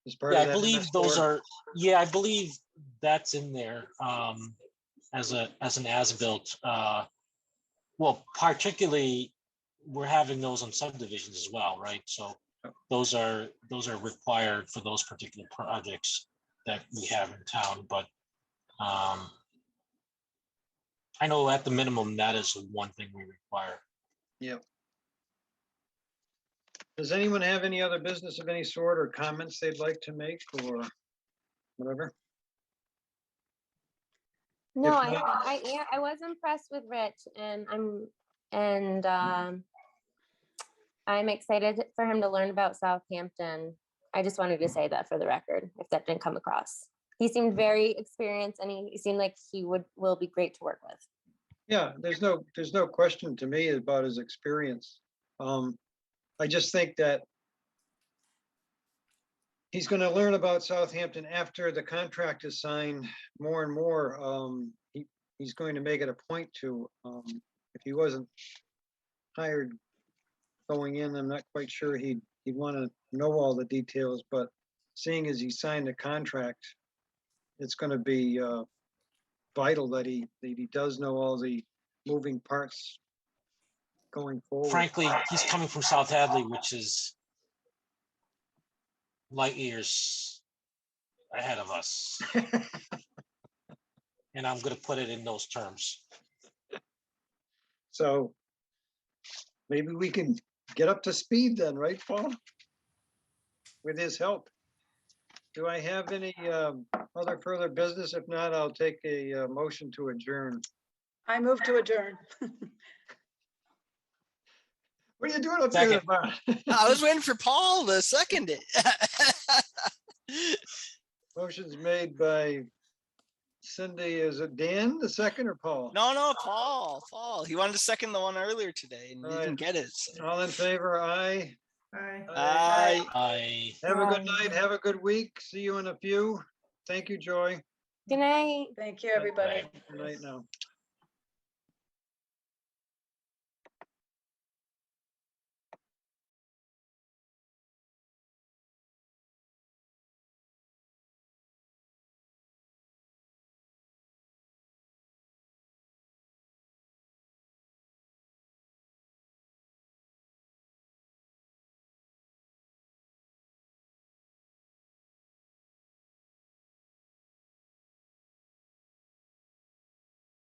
As part Yeah, of I that believe MS4? those are, yeah, I believe that's in there as an as-built. Well, particularly, we're having those on subdivisions as well, right? So those are required for those particular projects that we have in town, but I know at the minimum, that is one thing we require. Yep. Does anyone have any other business of any sort or comments they'd like to make or whatever? No, If I not- I was impressed with Rich, and I'm excited for him to learn about Southampton. I just wanted to say that for the record, if that didn't come across. He seemed very experienced, and he seemed like he will be great to work with. Yeah, there's no question to me about his experience. I just think that he's going to learn about Southampton after the contract is signed more and more. He's going to make it a point to, if he wasn't hired going in, I'm not quite sure he'd want to know all the details, but seeing as he signed the contract, it's going to be vital that he does know all the moving parts going forward. Frankly, he's coming from South Hadley, which is light years ahead of us. And I'm going to put it in those terms. So maybe we can get up to speed then, right, Paul? With his help. Do I have any other further business? If not, I'll take a motion to adjourn. I move to adjourn. What are you doing up there, Second. Yvonne? I was waiting for Paul to second it. Motion's made by Cindy. Is it Dan, the second, or Paul? No, Paul. He wanted to second the one earlier today and All didn't right. get it. So. All in favor, aye. Bye. Aye. I Have a good night. Have a good week. See you in a few. Thank you, Joy. Good night. Thank you, everybody. Good night now.